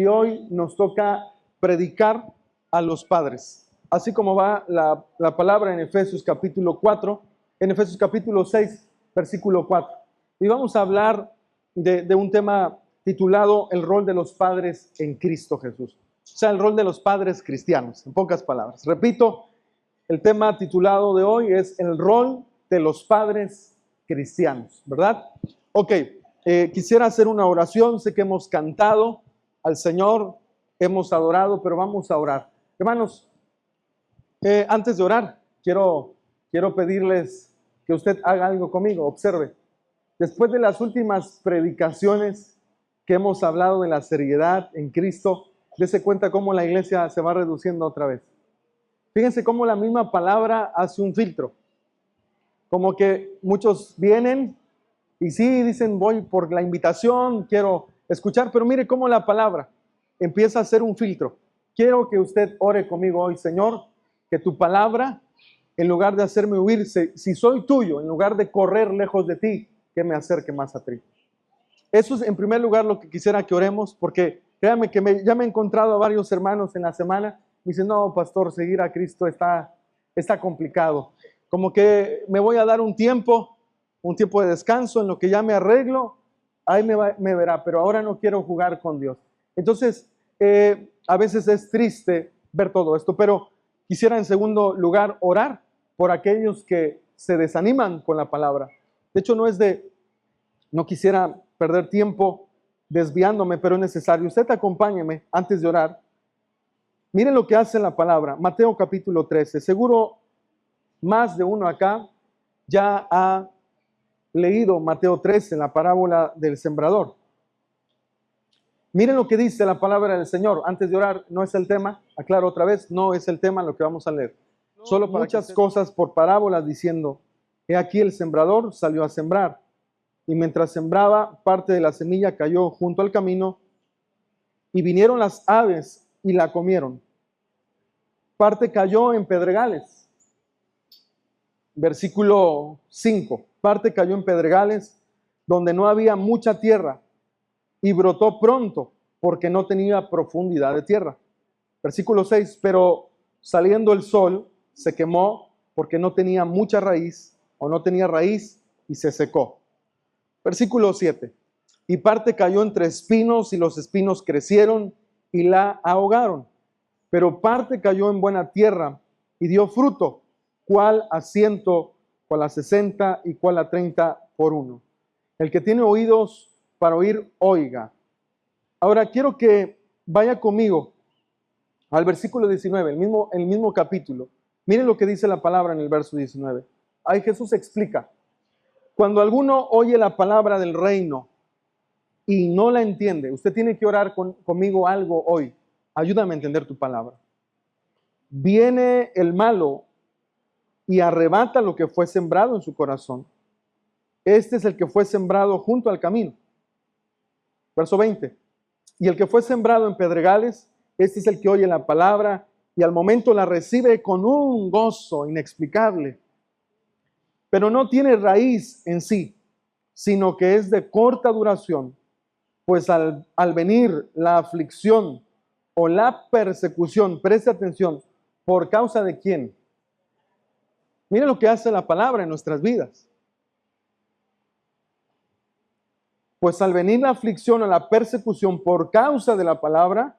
y hoy nos toca predicar a los padres. Así como va la palabra en Efesios capítulo 4, en Efesios capítulo 6, versículo 4. Y vamos a hablar de un tema titulado El rol de los padres en Cristo Jesús. O sea, el rol de los padres cristianos, en pocas palabras. Repito, el tema titulado de hoy es el rol de los padres cristianos, ¿verdad? Ok, quisiera hacer una oración. Sé que hemos cantado al Señor, hemos adorado, pero vamos a orar. Hermanos, antes de orar, quiero pedirles que usted haga algo conmigo. Observe, después de las últimas predicaciones que hemos hablado de la seriedad en Cristo, dése cuenta cómo la iglesia se va reduciendo otra vez. Fíjense cómo la misma palabra hace un filtro. Como que muchos vienen y sí, dicen, voy por la invitación, quiero escuchar, pero mire cómo la palabra empieza a hacer un filtro. Quiero que usted ore conmigo hoy, Señor, que tu palabra, en lugar de hacerme huir, si soy tuyo, en lugar de correr lejos de ti, que me acerque más a ti. Eso es en primer lugar lo que quisiera que oremos, porque créanme que ya me he encontrado a varios hermanos en la semana. Me dicen, no, pastor, seguir a Cristo está complicado. Como que me voy a dar un tiempo de descanso en lo que ya me arreglo, ahí me verá, pero ahora no quiero jugar con Dios. Entonces, a veces es triste ver todo esto, pero quisiera en segundo lugar orar por aquellos que se desaniman con la palabra. De hecho, no quisiera perder tiempo desviándome, pero es necesario. Usted acompáñeme antes de orar. Miren lo que hace la palabra, Mateo capítulo 13. Seguro más de uno acá ya ha leído Mateo 13, la parábola del sembrador. Miren lo que dice la palabra del Señor. Antes de orar, no es el tema, aclaro otra vez, no es el tema lo que vamos a leer. Solo muchas cosas por parábolas diciendo, he aquí el sembrador salió a sembrar. Y mientras sembraba, parte de la semilla cayó junto al camino y vinieron las aves y la comieron. Parte cayó en pedregales. Versículo 5. Parte cayó en pedregales donde no había mucha tierra y brotó pronto porque no tenía profundidad de tierra. Versículo 6. Pero saliendo el sol se quemó porque no tenía mucha raíz o no tenía raíz y se secó. Versículo 7. Y parte cayó entre espinos y los espinos crecieron y la ahogaron. Pero parte cayó en buena tierra y dio fruto, cuál a 100, cuál a 60 y cuál a 30 por uno. El que tiene oídos para oír, oiga. Ahora quiero que vaya conmigo al versículo 19, el mismo capítulo. Miren lo que dice la palabra en el verso 19. Ahí Jesús explica. Cuando alguno oye la palabra del reino y no la entiende, usted tiene que orar conmigo algo hoy. Ayúdame a entender tu palabra. Viene el malo y arrebata lo que fue sembrado en su corazón. Este es el que fue sembrado junto al camino. Verso 20. Y el que fue sembrado en pedregales, este es el que oye la palabra y al momento la recibe con un gozo inexplicable. Pero no tiene raíz en sí, sino que es de corta duración, pues al venir la aflicción o la persecución, preste atención, ¿por causa de quién? Miren lo que hace la palabra en nuestras vidas. Pues al venir la aflicción o la persecución por causa de la palabra,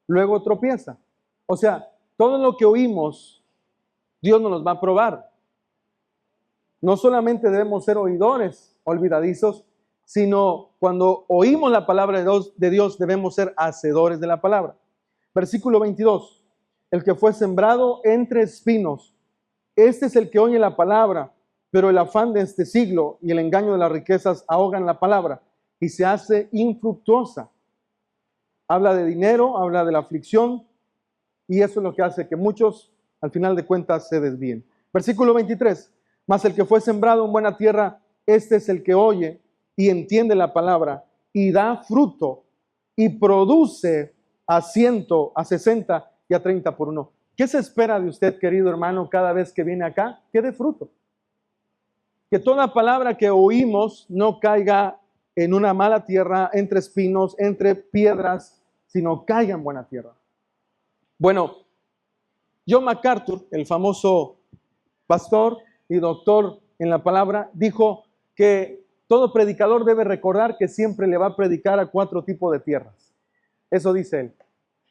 luego tropieza. O sea, todo lo que oímos, Dios nos los va a probar. No solamente debemos ser oidores olvidadizos, sino cuando oímos la palabra de Dios debemos ser hacedores de la palabra. Versículo 22. El que fue sembrado entre espinos, este es el que oye la palabra, pero el afán de este siglo y el engaño de las riquezas ahogan la palabra y se hace infructuosa. Habla de dinero, habla de la aflicción y eso es lo que hace que muchos al final de cuentas se desvíen. Versículo 23. Mas el que fue sembrado en buena tierra, este es el que oye y entiende la palabra y da fruto y produce a 100, a 60 y a 30 por uno. ¿Qué se espera de usted, querido hermano, cada vez que viene acá? Que dé fruto. Que toda palabra que oímos no caiga en una mala tierra, entre espinos, entre piedras, sino caiga en buena tierra. Bueno, John MacArthur, el famoso pastor y doctor en la palabra, dijo que todo predicador debe recordar que siempre le va a predicar a 4 tipos de tierras. Eso dice él.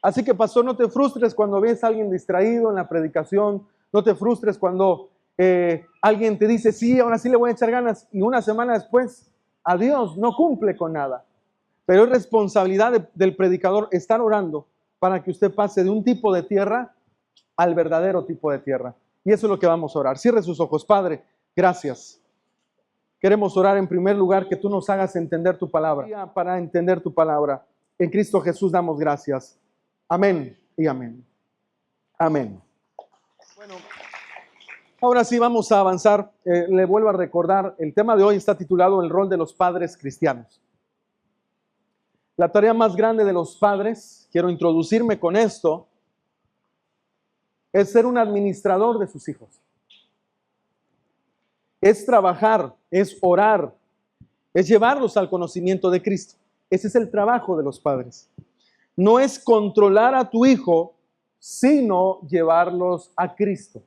Así que, pastor, no te frustres cuando ves a alguien distraído en la predicación, no te frustres cuando alguien te dice, sí, ahora sí le voy a echar ganas, y una semana después, adiós, no cumple con nada. Pero es responsabilidad del predicador estar orando para que usted pase de un tipo de tierra al verdadero tipo de tierra. Y eso es lo que vamos a orar. Cierre sus ojos. Padre, gracias. Queremos orar en primer lugar que tú nos hagas entender tu palabra. Para entender tu palabra, en Cristo Jesús damos gracias. Amén y amén. Amén. Bueno, ahora sí vamos a avanzar. Le vuelvo a recordar, el tema de hoy está titulado El rol de los padres cristianos. La tarea más grande de los padres, quiero introducirme con esto, es ser un administrador de sus hijos. Es trabajar, es orar, es llevarlos al conocimiento de Cristo. Ese es el trabajo de los padres. No es controlar a tu hijo, sino llevarlos a Cristo.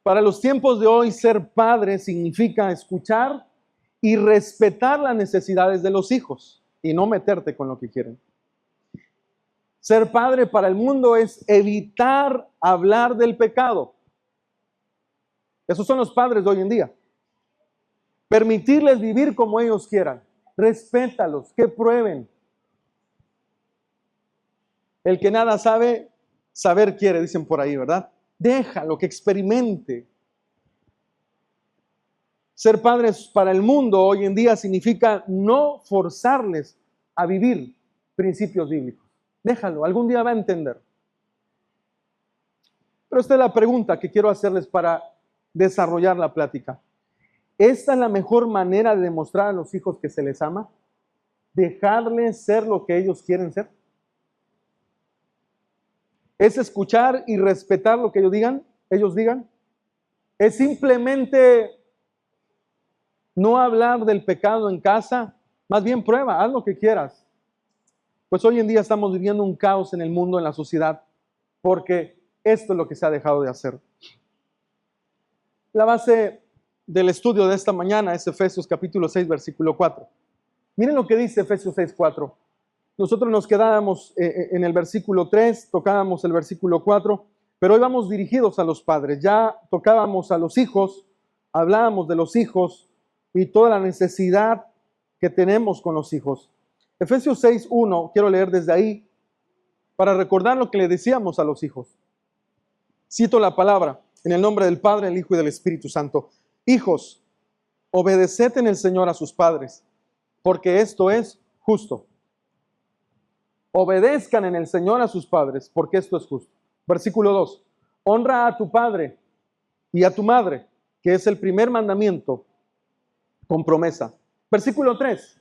Para los tiempos de hoy, ser padre significa escuchar y respetar las necesidades de los hijos y no meterte con lo que quieren. Ser padre para el mundo es evitar hablar del pecado. Esos son los padres de hoy en día. Permitirles vivir como ellos quieran. Respétalos, que prueben. El que nada sabe, saber quiere, dicen por ahí, ¿verdad? Déjalo que experimente. Ser padres para el mundo hoy en día significa no forzarles a vivir principios bíblicos. Déjalo, algún día va a entender. Pero esta es la pregunta que quiero hacerles para desarrollar la plática. ¿Esta es la mejor manera de demostrar a los hijos que se les ama? ¿Dejarles ser lo que ellos quieren ser? ¿Es escuchar y respetar lo que ellos digan? ¿Es simplemente no hablar del pecado en casa? Más bien prueba, haz lo que quieras. Pues hoy en día estamos viviendo un caos en el mundo, en la sociedad, porque esto es lo que se ha dejado de hacer. La base del estudio de esta mañana es Efesios capítulo 6, versículo 4. Miren lo que dice Efesios 6, 4. Nosotros nos quedábamos en el versículo 3, tocábamos el versículo 4, pero hoy vamos dirigidos a los padres. Ya tocábamos a los hijos, hablábamos de los hijos y toda la necesidad que tenemos con los hijos. Efesios 6, 1, quiero leer desde ahí para recordar lo que le decíamos a los hijos. Cito la palabra en el nombre del Padre, del Hijo y del Espíritu Santo. Hijos, obedeced en el Señor a sus padres, porque esto es justo. Obedezcan en el Señor a sus padres, porque esto es justo. Versículo 2. Honra a tu padre y a tu madre, que es el primer mandamiento con promesa. Versículo 3.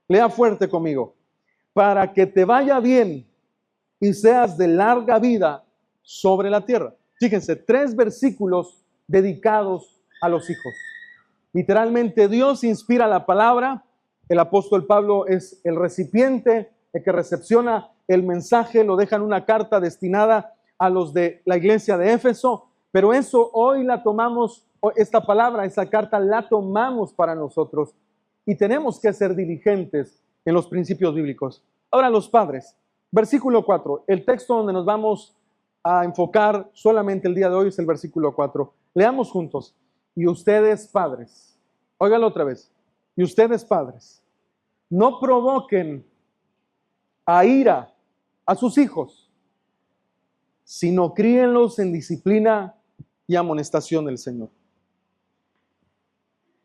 Lea fuerte conmigo. Para que te vaya bien y seas de larga vida sobre la tierra. Fíjense, 3 versículos dedicados a los hijos. Literalmente Dios inspira la palabra. El apóstol Pablo es el recipiente, el que recepciona el mensaje, lo deja en una carta destinada a los de la iglesia de Éfeso, pero eso hoy la tomamos, esta palabra, esa carta la tomamos para nosotros y tenemos que ser diligentes en los principios bíblicos. Ahora los padres, versículo 4, el texto donde nos vamos a enfocar solamente el día de hoy es el versículo 4. Leamos juntos. Y ustedes padres, óigalo otra vez, y ustedes padres, no provoquen a ira a sus hijos, sino críenlos en disciplina y amonestación del Señor.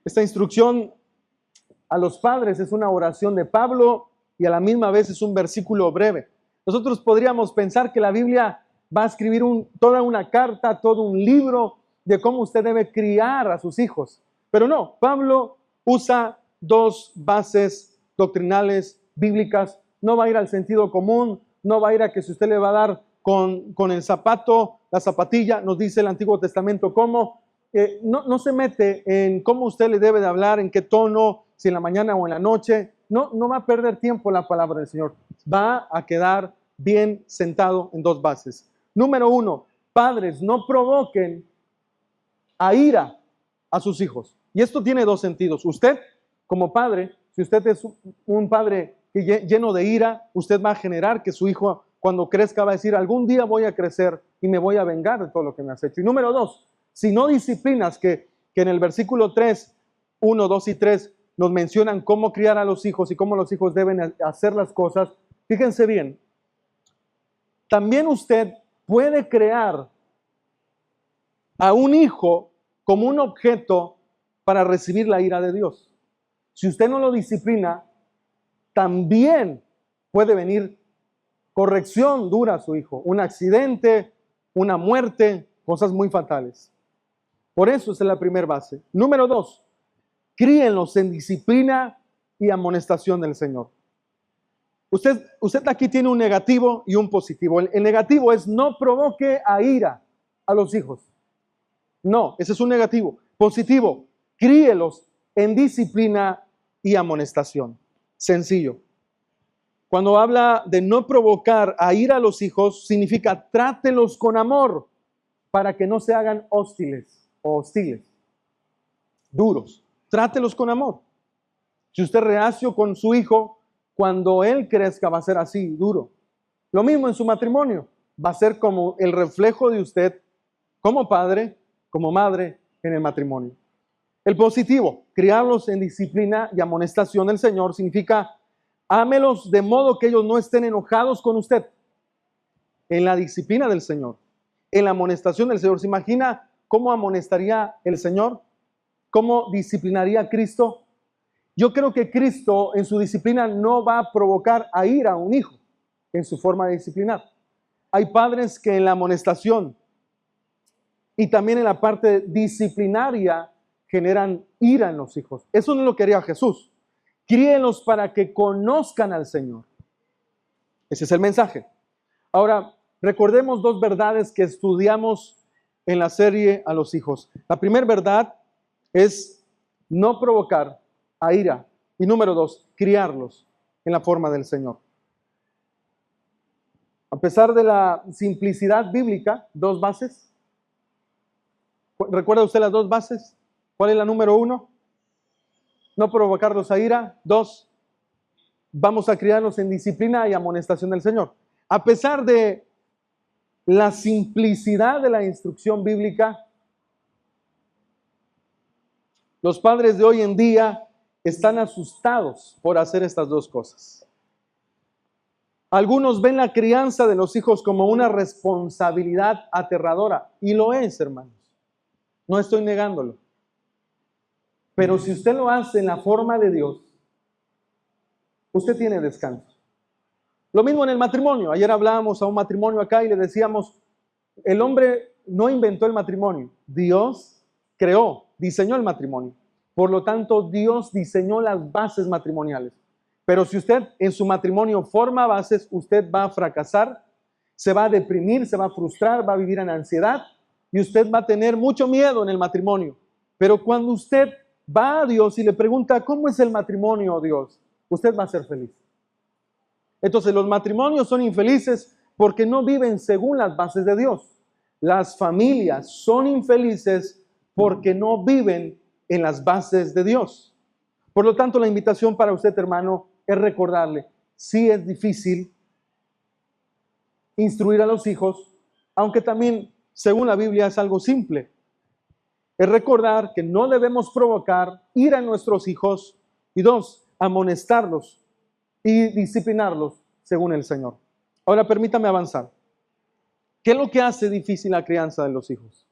Esta instrucción a los padres es una oración de Pablo y a la misma vez es un versículo breve. Nosotros podríamos pensar que la Biblia va a escribir toda una carta, todo un libro de cómo usted debe criar a sus hijos. Pero no, Pablo usa 2 bases doctrinales bíblicas. No va a ir al sentido común, no va a ir a que si usted le va a dar con el zapato, la zapatilla, nos dice el Antiguo Testamento cómo. No se mete en cómo usted le debe de hablar, en qué tono, si en la mañana o en la noche. no va a perder tiempo la palabra del Señor. Va a quedar bien sentado en dos bases. Número uno, padres, no provoquen a ira a sus hijos. Y esto tiene dos sentidos. Usted, como padre, si usted es un padre lleno de ira, usted va a generar que su hijo, cuando crezca, va a decir, algún día voy a crecer y me voy a vengar de todo lo que me has hecho. Y número dos, si no disciplinas, que en el versículo 3, 1, 2 y 3 nos mencionan cómo criar a los hijos y cómo los hijos deben hacer las cosas, fíjense bien, también usted puede crear a un hijo como un objeto para recibir la ira de Dios. Si usted no lo disciplina, también puede venir corrección dura a su hijo, un accidente, una muerte, cosas muy fatales. Por eso esa es la primera base. Número dos, críenlos en disciplina y amonestación del Señor. Usted aquí tiene un negativo y un positivo. El negativo es no provoque a ira a los hijos. No, ese es un negativo. Positivo, críelos en disciplina y amonestación. Sencillo. Cuando habla de no provocar a ira a los hijos, significa trátelos con amor para que no se hagan hostiles o hostiles, duros. Trátelos con amor. Si usted es reacio con su hijo, cuando él crezca va a ser así, duro. Lo mismo en su matrimonio. Va a ser como el reflejo de usted como padre, como madre en el matrimonio. El positivo, criarlos en disciplina y amonestación del Señor, significa ámelos de modo que ellos no estén enojados con usted. En la disciplina del Señor, en la amonestación del Señor. ¿Se imagina cómo amonestaría el Señor? ¿Cómo disciplinaría a Cristo? Yo creo que Cristo en su disciplina no va a provocar a ira a un hijo en su forma de disciplinar. Hay padres que en la amonestación y también en la parte disciplinaria generan ira en los hijos. Eso no lo quería Jesús. Críenlos para que conozcan al Señor. Ese es el mensaje. Ahora, recordemos dos verdades que estudiamos en la serie a los hijos. La primera verdad es no provocar a ira. Y número dos, criarlos en la forma del Señor. A pesar de la simplicidad bíblica, dos bases. ¿Recuerda usted las dos bases? ¿Cuál es la número uno? No provocarlos a ira. Dos, vamos a criarlos en disciplina y amonestación del Señor. A pesar de la simplicidad de la instrucción bíblica, los padres de hoy en día están asustados por hacer estas dos cosas. Algunos ven la crianza de los hijos como una responsabilidad aterradora, y lo es, hermanos. No estoy negándolo. Pero si usted lo hace en la forma de Dios, usted tiene descanso. Lo mismo en el matrimonio. Ayer hablábamos a un matrimonio acá y le decíamos, el hombre no inventó el matrimonio. Dios creó, diseñó el matrimonio. Por lo tanto, Dios diseñó las bases matrimoniales. Pero si usted en su matrimonio forma bases, usted va a fracasar, se va a deprimir, se va a frustrar, va a vivir en ansiedad y usted va a tener mucho miedo en el matrimonio. Pero cuando usted va a Dios y le pregunta, ¿cómo es el matrimonio, Dios? Usted va a ser feliz. Entonces, los matrimonios son infelices porque no viven según las bases de Dios. Las familias son infelices porque no viven en las bases de Dios. Por lo tanto, la invitación para usted, hermano, es recordarle, sí es difícil instruir a los hijos, aunque también, según la Biblia, es algo simple. Es recordar que no debemos provocar ira en nuestros hijos y dos, amonestarlos y disciplinarlos según el Señor. Ahora permítame avanzar. ¿Qué es lo que hace difícil la crianza de los hijos?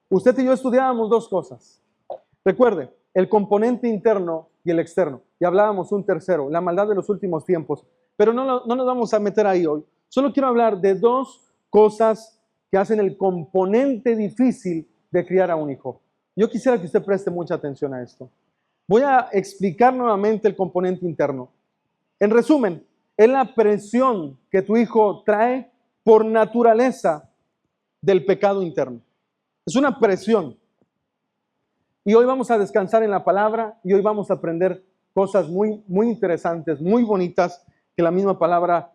Usted y yo estudiábamos dos cosas. Recuerde, el componente interno y el externo. Y hablábamos un tercero, la maldad de los últimos tiempos. Pero no nos vamos a meter ahí hoy. Solo quiero hablar de dos cosas que hacen el componente difícil de criar a un hijo. Yo quisiera que usted preste mucha atención a esto. Voy a explicar nuevamente el componente interno. En resumen, es la presión que tu hijo trae por naturaleza del pecado interno. Es una presión. Y hoy vamos a descansar en la palabra y hoy vamos a aprender cosas muy, muy interesantes, muy bonitas, que la misma palabra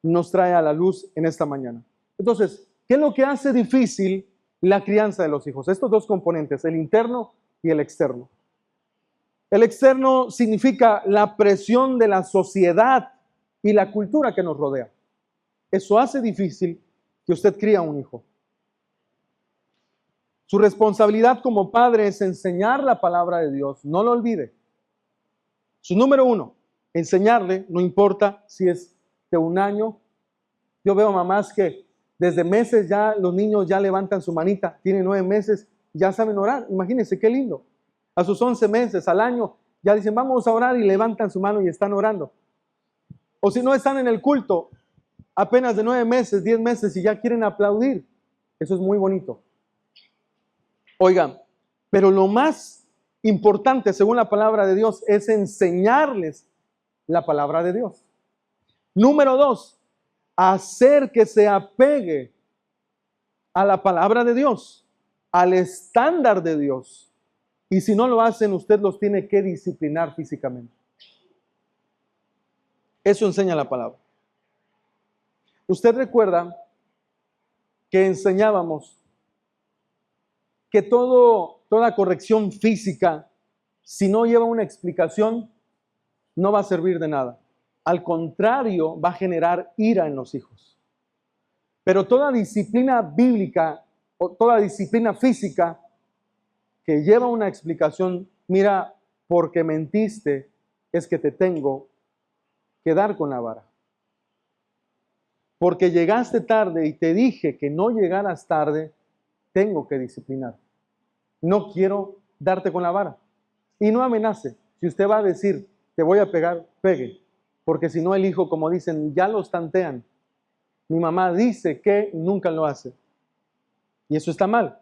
nos trae a la luz en esta mañana. Entonces, ¿qué es lo que hace difícil la crianza de los hijos? Estos dos componentes, el interno y el externo. El externo significa la presión de la sociedad y la cultura que nos rodea. Eso hace difícil que usted cría un hijo. Su responsabilidad como padre es enseñar la palabra de Dios, no lo olvide. Su número uno, enseñarle, no importa si es de 1 año. Yo veo mamás que desde meses ya los niños ya levantan su manita, tienen 9 meses, ya saben orar. Imagínense qué lindo. A sus 11 meses, al año, ya dicen vamos a orar y levantan su mano y están orando. O si no están en el culto, apenas de 9 meses, 10 meses y ya quieren aplaudir. Eso es muy bonito. Oigan, pero lo más importante, según la palabra de Dios, es enseñarles la palabra de Dios. Número 2, hacer que se apegue a la palabra de Dios, al estándar de Dios. Y si no lo hacen, usted los tiene que disciplinar físicamente. Eso enseña la palabra. Usted recuerda que enseñábamos que toda corrección física, si no lleva una explicación, no va a servir de nada. Al contrario, va a generar ira en los hijos. Pero toda disciplina bíblica o toda disciplina física que lleva una explicación, mira, porque mentiste, es que te tengo que dar con la vara. Porque llegaste tarde y te dije que no llegaras tarde, tengo que disciplinar. No quiero darte con la vara. Y no amenace. Si usted va a decir, te voy a pegar, pegue. Porque si no el hijo, como dicen, ya los tantean. Mi mamá dice que nunca lo hace. Y eso está mal.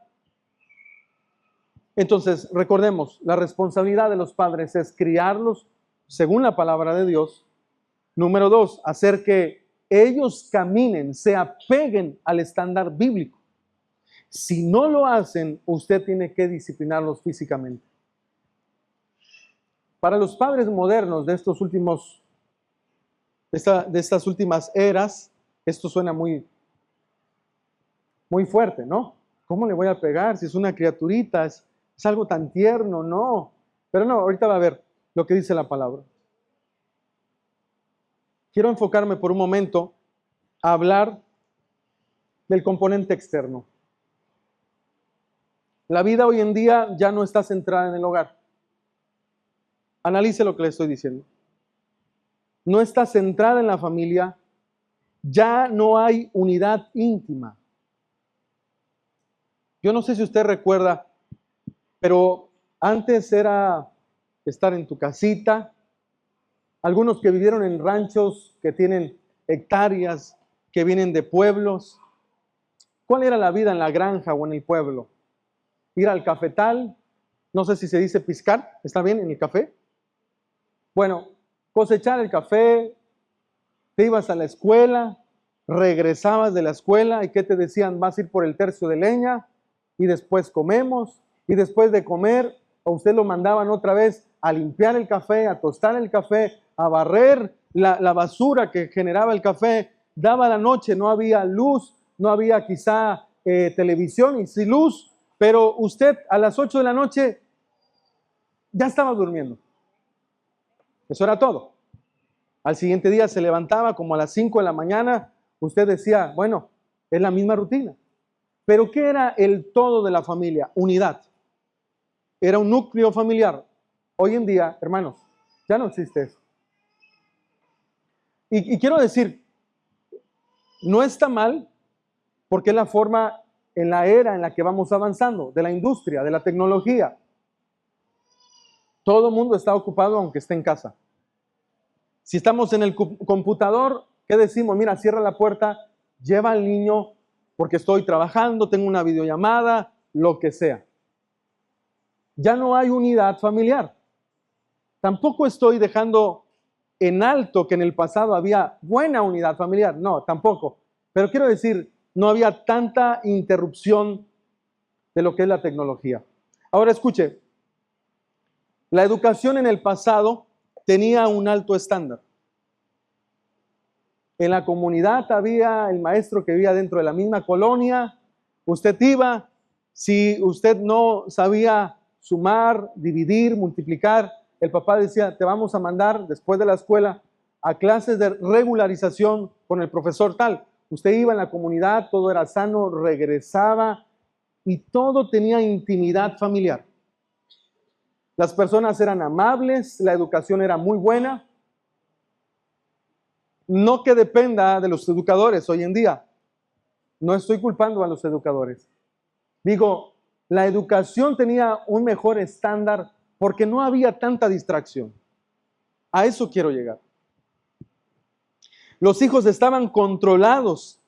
Entonces, recordemos, la responsabilidad de los padres es criarlos según la palabra de Dios. Número 2, hacer que ellos caminen, se apeguen al estándar bíblico. Si no lo hacen, usted tiene que disciplinarlos físicamente. Para los padres modernos de estas últimas eras, esto suena muy, muy fuerte, ¿no? ¿Cómo le voy a pegar si es una criaturita? Es algo tan tierno, no. Pero no, ahorita va a ver lo que dice la palabra. Quiero enfocarme por un momento a hablar del componente externo. La vida hoy en día ya no está centrada en el hogar. Analice lo que le estoy diciendo. No está centrada en la familia, ya no hay unidad íntima. Yo no sé si usted recuerda, pero antes era estar en tu casita. Algunos que vivieron en ranchos que tienen hectáreas, que vienen de pueblos. ¿Cuál era la vida en la granja o en el pueblo? Ir al cafetal, no sé si se dice piscar, ¿está bien en el café? Bueno, cosechar el café, te ibas a la escuela, regresabas de la escuela y ¿qué te decían? Vas a ir por el tercio de leña y después comemos y después de comer a usted lo mandaban otra vez a limpiar el café, a tostar el café, a barrer la basura que generaba el café. Daba la noche, no había luz, no había quizá televisión y sin luz, pero usted a las 8 de la noche ya estaba durmiendo. Eso era todo. Al siguiente día se levantaba como a las 5 de la mañana, usted decía, bueno, es la misma rutina. Pero ¿qué era el todo de la familia? Unidad. Era un núcleo familiar. Hoy en día, hermanos, ya no existe eso. Y quiero decir, no está mal porque es la forma en la era en la que vamos avanzando, de la industria, de la tecnología. Todo el mundo está ocupado aunque esté en casa. Si estamos en el computador, ¿qué decimos? Mira, cierra la puerta, lleva al niño porque estoy trabajando, tengo una videollamada, lo que sea. Ya no hay unidad familiar. Tampoco estoy dejando en alto que en el pasado había buena unidad familiar. No, tampoco. Pero quiero decir, no había tanta interrupción de lo que es la tecnología. Ahora escuche, la educación en el pasado tenía un alto estándar. En la comunidad había el maestro que vivía dentro de la misma colonia. Usted iba, si usted no sabía sumar, dividir, multiplicar, el papá decía, te vamos a mandar después de la escuela a clases de regularización con el profesor tal. Usted iba en la comunidad, todo era sano, regresaba y todo tenía intimidad familiar. Las personas eran amables, la educación era muy buena. No que dependa de los educadores hoy en día. No estoy culpando a los educadores. Digo, la educación tenía un mejor estándar porque no había tanta distracción. A eso quiero llegar. Los hijos estaban controlados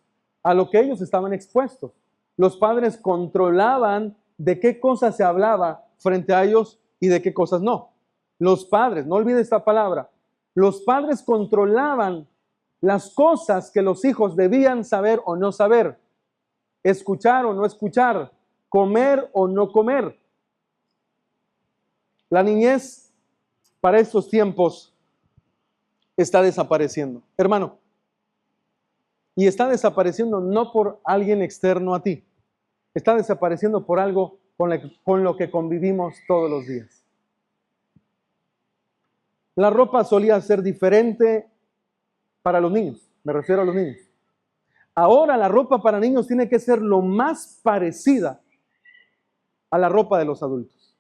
a lo que ellos estaban expuestos. Los padres controlaban de qué cosas se hablaba frente a ellos y de qué cosas no. Los padres, no olvide esta palabra, los padres controlaban las cosas que los hijos debían saber o no saber, escuchar o no escuchar, comer o no comer. La niñez para estos tiempos está desapareciendo, hermano. Y está desapareciendo no por alguien externo a ti. Está desapareciendo por algo con lo que convivimos todos los días. La ropa solía ser diferente para los niños, me refiero a los niños. Ahora la ropa para niños tiene que ser lo más parecida a la ropa de los adultos.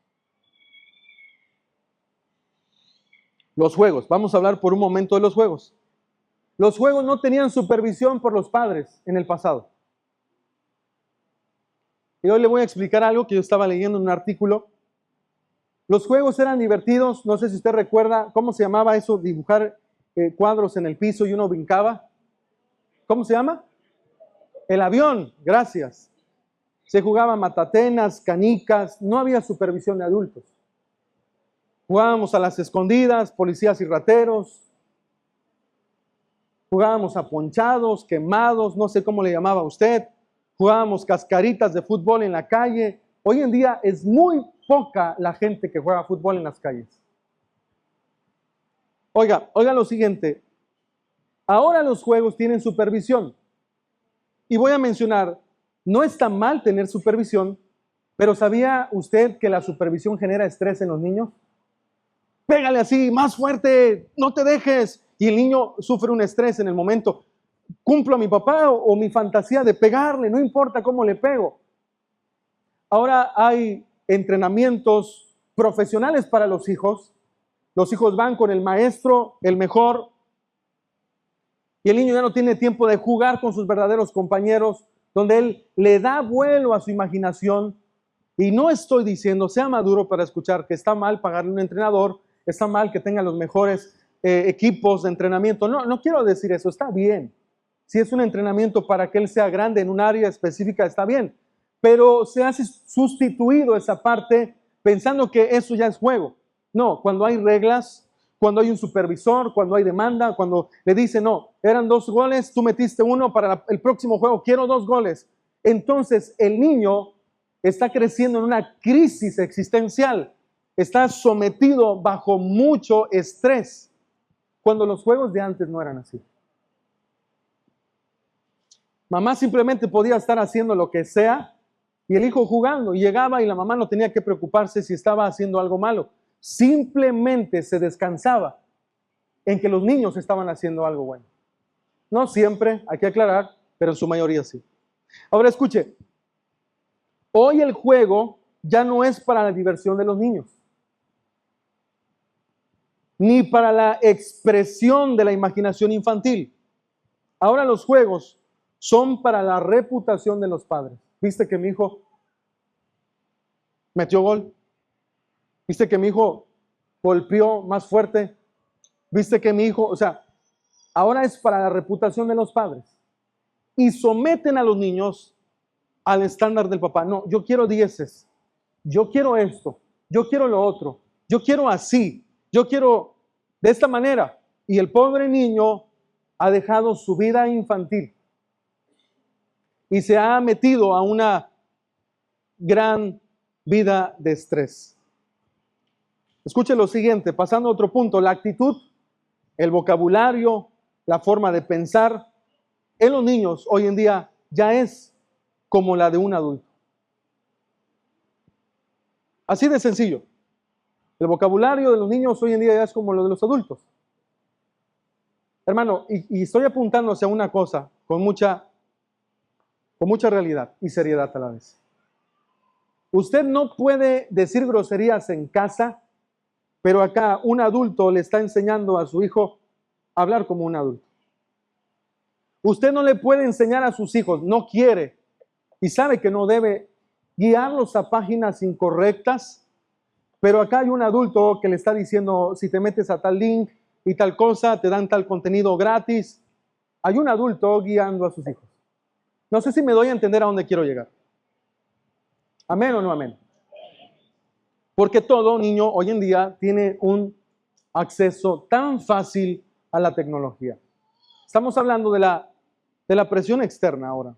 Los juegos, vamos a hablar por un momento de los juegos. Los juegos no tenían supervisión por los padres en el pasado. Y hoy le voy a explicar algo que yo estaba leyendo en un artículo. Los juegos eran divertidos, no sé si usted recuerda, ¿cómo se llamaba eso? Dibujar cuadros en el piso y uno brincaba. ¿Cómo se llama? El avión, gracias. Se jugaban matatenas, canicas, no había supervisión de adultos. Jugábamos a las escondidas, policías y rateros. Jugábamos a ponchados, quemados, no sé cómo le llamaba usted. Jugábamos cascaritas de fútbol en la calle. Hoy en día es muy poca la gente que juega fútbol en las calles. Oiga lo siguiente. Ahora los juegos tienen supervisión. Y voy a mencionar, no está mal tener supervisión, pero ¿sabía usted que la supervisión genera estrés en los niños? Pégale así, más fuerte, no te dejes. Y el niño sufre un estrés en el momento. ¿Cumplo a mi papá o mi fantasía de pegarle? No importa cómo le pego. Ahora hay entrenamientos profesionales para los hijos. Los hijos van con el maestro, el mejor, y el niño ya no tiene tiempo de jugar con sus verdaderos compañeros, donde él le da vuelo a su imaginación. Y no estoy diciendo, sea maduro para escuchar, que está mal pagarle un entrenador, está mal que tenga los mejores equipos de entrenamiento. No quiero decir eso, está bien. Si es un entrenamiento para que él sea grande en un área específica, está bien. Pero se ha sustituido esa parte pensando que eso ya es juego. No, cuando hay reglas, cuando hay un supervisor, cuando hay demanda, cuando le dicen, no, eran 2 goles, tú metiste 1 para el próximo juego, quiero 2 goles. Entonces el niño está creciendo en una crisis existencial, está sometido bajo mucho estrés, cuando los juegos de antes no eran así. Mamá simplemente podía estar haciendo lo que sea y el hijo jugando, y llegaba y la mamá no tenía que preocuparse si estaba haciendo algo malo. Simplemente se descansaba en que los niños estaban haciendo algo bueno. No siempre, hay que aclarar, pero en su mayoría sí. Ahora escuche, hoy el juego ya no es para la diversión de los niños, ni para la expresión de la imaginación infantil. Ahora los juegos son para la reputación de los padres. ¿Viste que mi hijo metió gol? ¿Viste que mi hijo golpeó más fuerte? ¿Viste que mi hijo, o sea, ahora es para la reputación de los padres? Y someten a los niños al estándar del papá. No, yo quiero 10, yo quiero esto, yo quiero lo otro, yo quiero así, yo quiero de esta manera. Y el pobre niño ha dejado su vida infantil y se ha metido a una gran vida de estrés. Escuche lo siguiente, pasando a otro punto, la actitud, el vocabulario, la forma de pensar en los niños hoy en día ya es como la de un adulto. Así de sencillo. El vocabulario de los niños hoy en día ya es como lo de los adultos. Hermano, y estoy apuntando hacia una cosa con mucha realidad y seriedad a la vez. Usted no puede decir groserías en casa, pero acá un adulto le está enseñando a su hijo a hablar como un adulto. Usted no le puede enseñar a sus hijos, no quiere y sabe que no debe guiarlos a páginas incorrectas, pero acá hay un adulto que le está diciendo, si te metes a tal link y tal cosa, te dan tal contenido gratis. Hay un adulto guiando a sus hijos. No sé si me doy a entender a dónde quiero llegar. ¿Amén o no amén? Porque todo niño hoy en día tiene un acceso tan fácil a la tecnología. Estamos hablando de la presión externa ahora.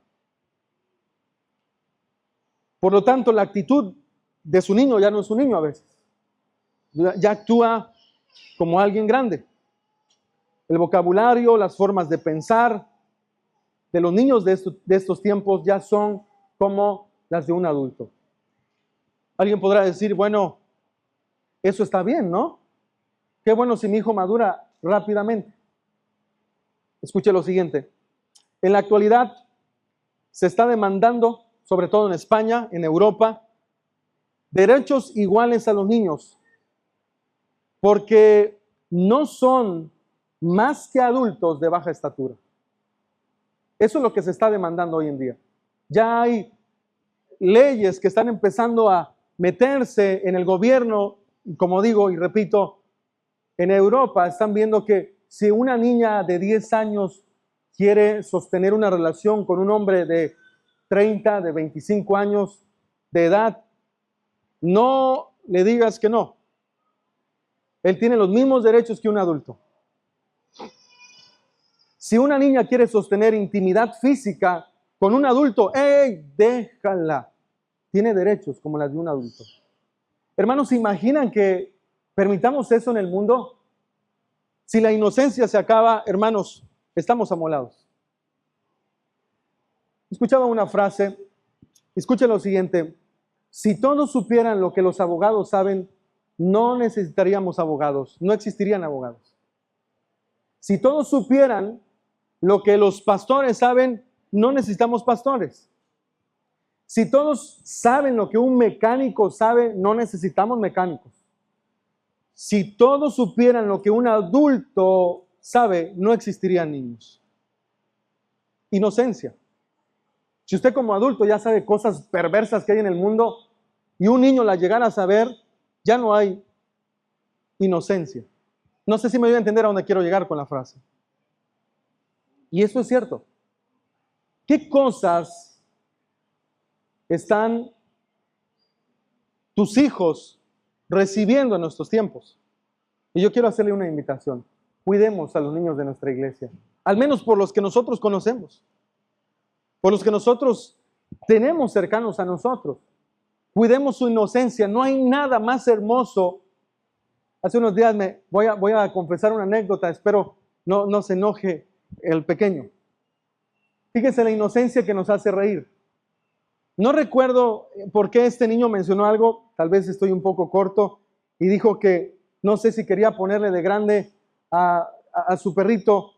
Por lo tanto, la actitud de su niño ya no es un niño a veces. Ya actúa como alguien grande. El vocabulario, las formas de pensar de los niños de estos tiempos ya son como las de un adulto. Alguien podrá decir, bueno, eso está bien, ¿no? Qué bueno si mi hijo madura rápidamente. Escuche lo siguiente. En la actualidad se está demandando, sobre todo en España, en Europa, derechos iguales a los niños, porque no son más que adultos de baja estatura. Eso es lo que se está demandando hoy en día. Ya hay leyes que están empezando a meterse en el gobierno, como digo y repito, en Europa están viendo que si una niña de 10 años quiere sostener una relación con un hombre de 30, de 25 años de edad, no le digas que no. Él tiene los mismos derechos que un adulto. Si una niña quiere sostener intimidad física con un adulto, ¡ey! Déjala. Tiene derechos como las de un adulto. Hermanos, ¿se imaginan que permitamos eso en el mundo? Si la inocencia se acaba, hermanos, estamos amolados. Escuchaba una frase, escuchen lo siguiente: si todos supieran lo que los abogados saben, no necesitaríamos abogados, no existirían abogados. Si todos supieran lo que los pastores saben, no necesitamos pastores. Si todos saben lo que un mecánico sabe, no necesitamos mecánicos. Si todos supieran lo que un adulto sabe, no existirían niños. Inocencia. Si usted como adulto ya sabe cosas perversas que hay en el mundo y un niño las llegara a saber, ya no hay inocencia. No sé si me voy a entender a dónde quiero llegar con la frase. Y eso es cierto. ¿Qué cosas están tus hijos recibiendo en nuestros tiempos? Y yo quiero hacerle una invitación. Cuidemos a los niños de nuestra iglesia, al menos por los que nosotros conocemos, por los que nosotros tenemos cercanos a nosotros. Cuidemos su inocencia. No hay nada más hermoso. Hace unos días voy a confesar una anécdota, espero no se enoje el pequeño. Fíjense la inocencia que nos hace reír. No recuerdo por qué este niño mencionó algo, tal vez estoy un poco corto, y dijo que no sé si quería ponerle de grande a su perrito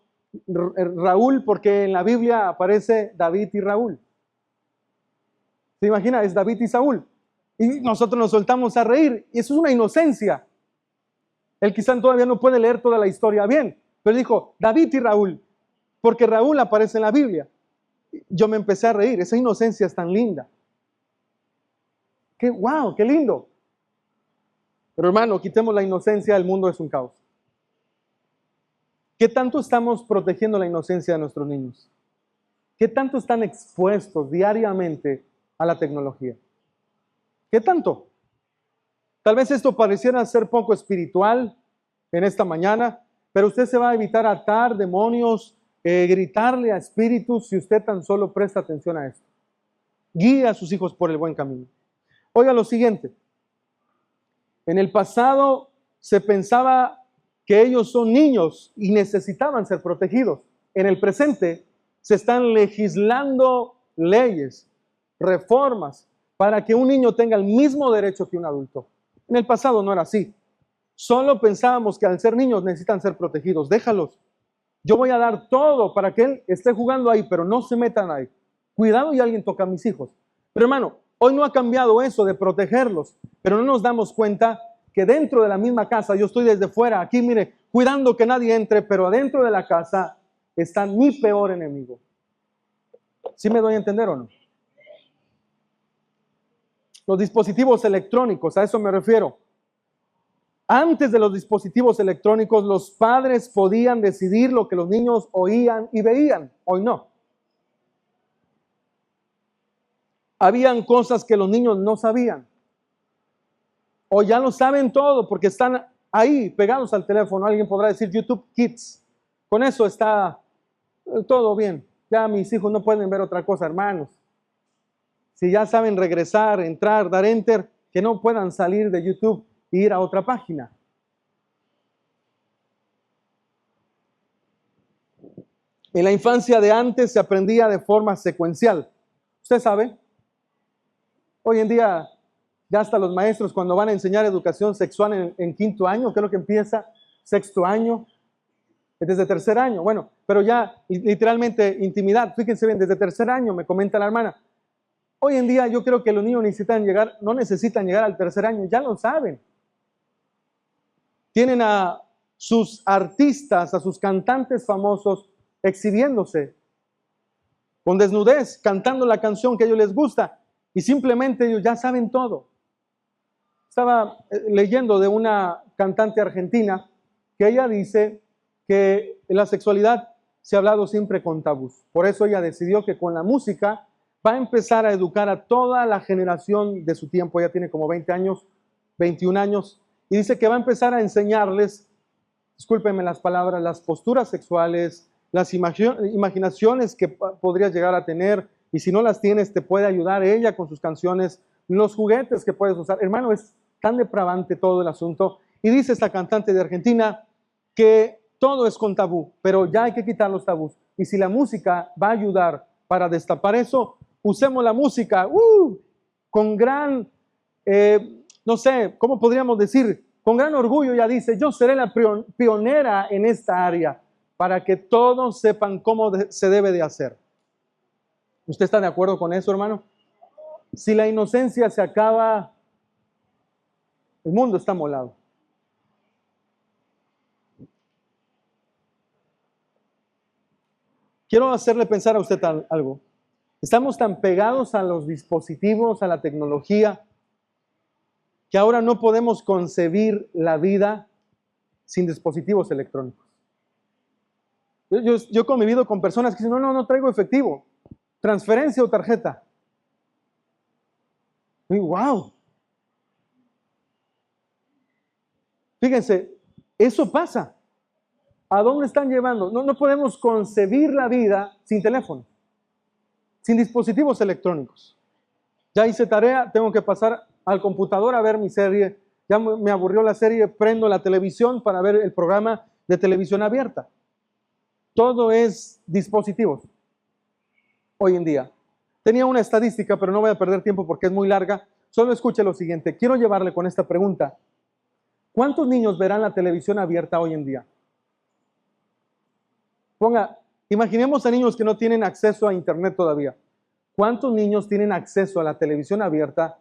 Raúl, porque en la Biblia aparece David y Raúl. ¿Se imagina? Es David y Saúl. Y nosotros nos soltamos a reír, y eso es una inocencia. Él quizá todavía no puede leer toda la historia bien, pero dijo David y Raúl, porque Raúl aparece en la Biblia. Yo me empecé a reír, esa inocencia es tan linda. ¡Wow! ¡Qué lindo! Pero hermano, quitemos la inocencia, el mundo es un caos. ¿Qué tanto estamos protegiendo la inocencia de nuestros niños? ¿Qué tanto están expuestos diariamente a la tecnología? ¿Qué tanto? Tal vez esto pareciera ser poco espiritual en esta mañana, pero usted se va a evitar atar demonios, gritarle a espíritus si usted tan solo presta atención a esto. Guíe a sus hijos por el buen camino. Oiga lo siguiente. En el pasado se pensaba que ellos son niños y necesitaban ser protegidos. En el presente se están legislando leyes, reformas, para que un niño tenga el mismo derecho que un adulto. En el pasado no era así. Solo pensábamos que al ser niños necesitan ser protegidos. Déjalos. Yo voy a dar todo para que él esté jugando ahí, pero no se metan ahí. Cuidado y alguien toca a mis hijos. Pero hermano, hoy no ha cambiado eso de protegerlos, pero no nos damos cuenta que dentro de la misma casa, yo estoy desde fuera, aquí mire, cuidando que nadie entre, pero adentro de la casa está mi peor enemigo. ¿Sí me doy a entender o no? Los dispositivos electrónicos, a eso me refiero. Antes de los dispositivos electrónicos, los padres podían decidir lo que los niños oían y veían. Hoy no. Habían cosas que los niños no sabían. Hoy ya lo saben todo porque están ahí pegados al teléfono. Alguien podrá decir YouTube Kids. Con eso está todo bien. Ya mis hijos no pueden ver otra cosa, hermanos. Si ya saben regresar, entrar, dar enter, que no puedan salir de YouTube e ir a otra página. En la infancia de antes se aprendía de forma secuencial. Usted sabe, hoy en día ya hasta los maestros cuando van a enseñar educación sexual en quinto año, que es lo que empieza, sexto año, desde tercer año. Bueno, pero ya literalmente intimidad. Fíjense bien, desde tercer año, me comenta la hermana. Hoy en día yo creo que los niños no necesitan llegar al tercer año, ya lo saben. Tienen a sus artistas, a sus cantantes famosos exhibiéndose con desnudez, cantando la canción que a ellos les gusta y simplemente ellos ya saben todo. Estaba leyendo de una cantante argentina que ella dice que la sexualidad se ha hablado siempre con tabús. Por eso ella decidió que con la música va a empezar a educar a toda la generación de su tiempo. Ella tiene como 20 años, 21 años, y dice que va a empezar a enseñarles, discúlpenme las palabras, las posturas sexuales, las imaginaciones que podrías llegar a tener, y si no las tienes, te puede ayudar ella con sus canciones, los juguetes que puedes usar. Hermano, es tan depravante todo el asunto. Y dice esta cantante de Argentina que todo es con tabú, pero ya hay que quitar los tabús. Y si la música va a ayudar para destapar eso, usemos la música con gran, no sé, ¿cómo podríamos decir? Con gran orgullo ella dice, yo seré la pionera en esta área para que todos sepan cómo se debe de hacer. ¿Usted está de acuerdo con eso, hermano? Si la inocencia se acaba, el mundo está molado. Quiero hacerle pensar a usted algo. Estamos tan pegados a los dispositivos, a la tecnología, que ahora no podemos concebir la vida sin dispositivos electrónicos. Yo he convivido con personas que dicen, no traigo efectivo, transferencia o tarjeta. Y wow. Fíjense, eso pasa. ¿A dónde están llevando? No podemos concebir la vida sin teléfono, sin dispositivos electrónicos. Ya hice tarea, tengo que pasar al computador a ver mi serie. Ya me aburrió la serie, prendo la televisión para ver el programa de televisión abierta. Todo es dispositivos hoy en día. Tenía una estadística, pero no voy a perder tiempo porque es muy larga. Solo escuche lo siguiente. Quiero llevarle con esta pregunta. ¿Cuántos niños verán la televisión abierta hoy en día? Imaginemos a niños que no tienen acceso a internet todavía. ¿Cuántos niños tienen acceso a la televisión abierta?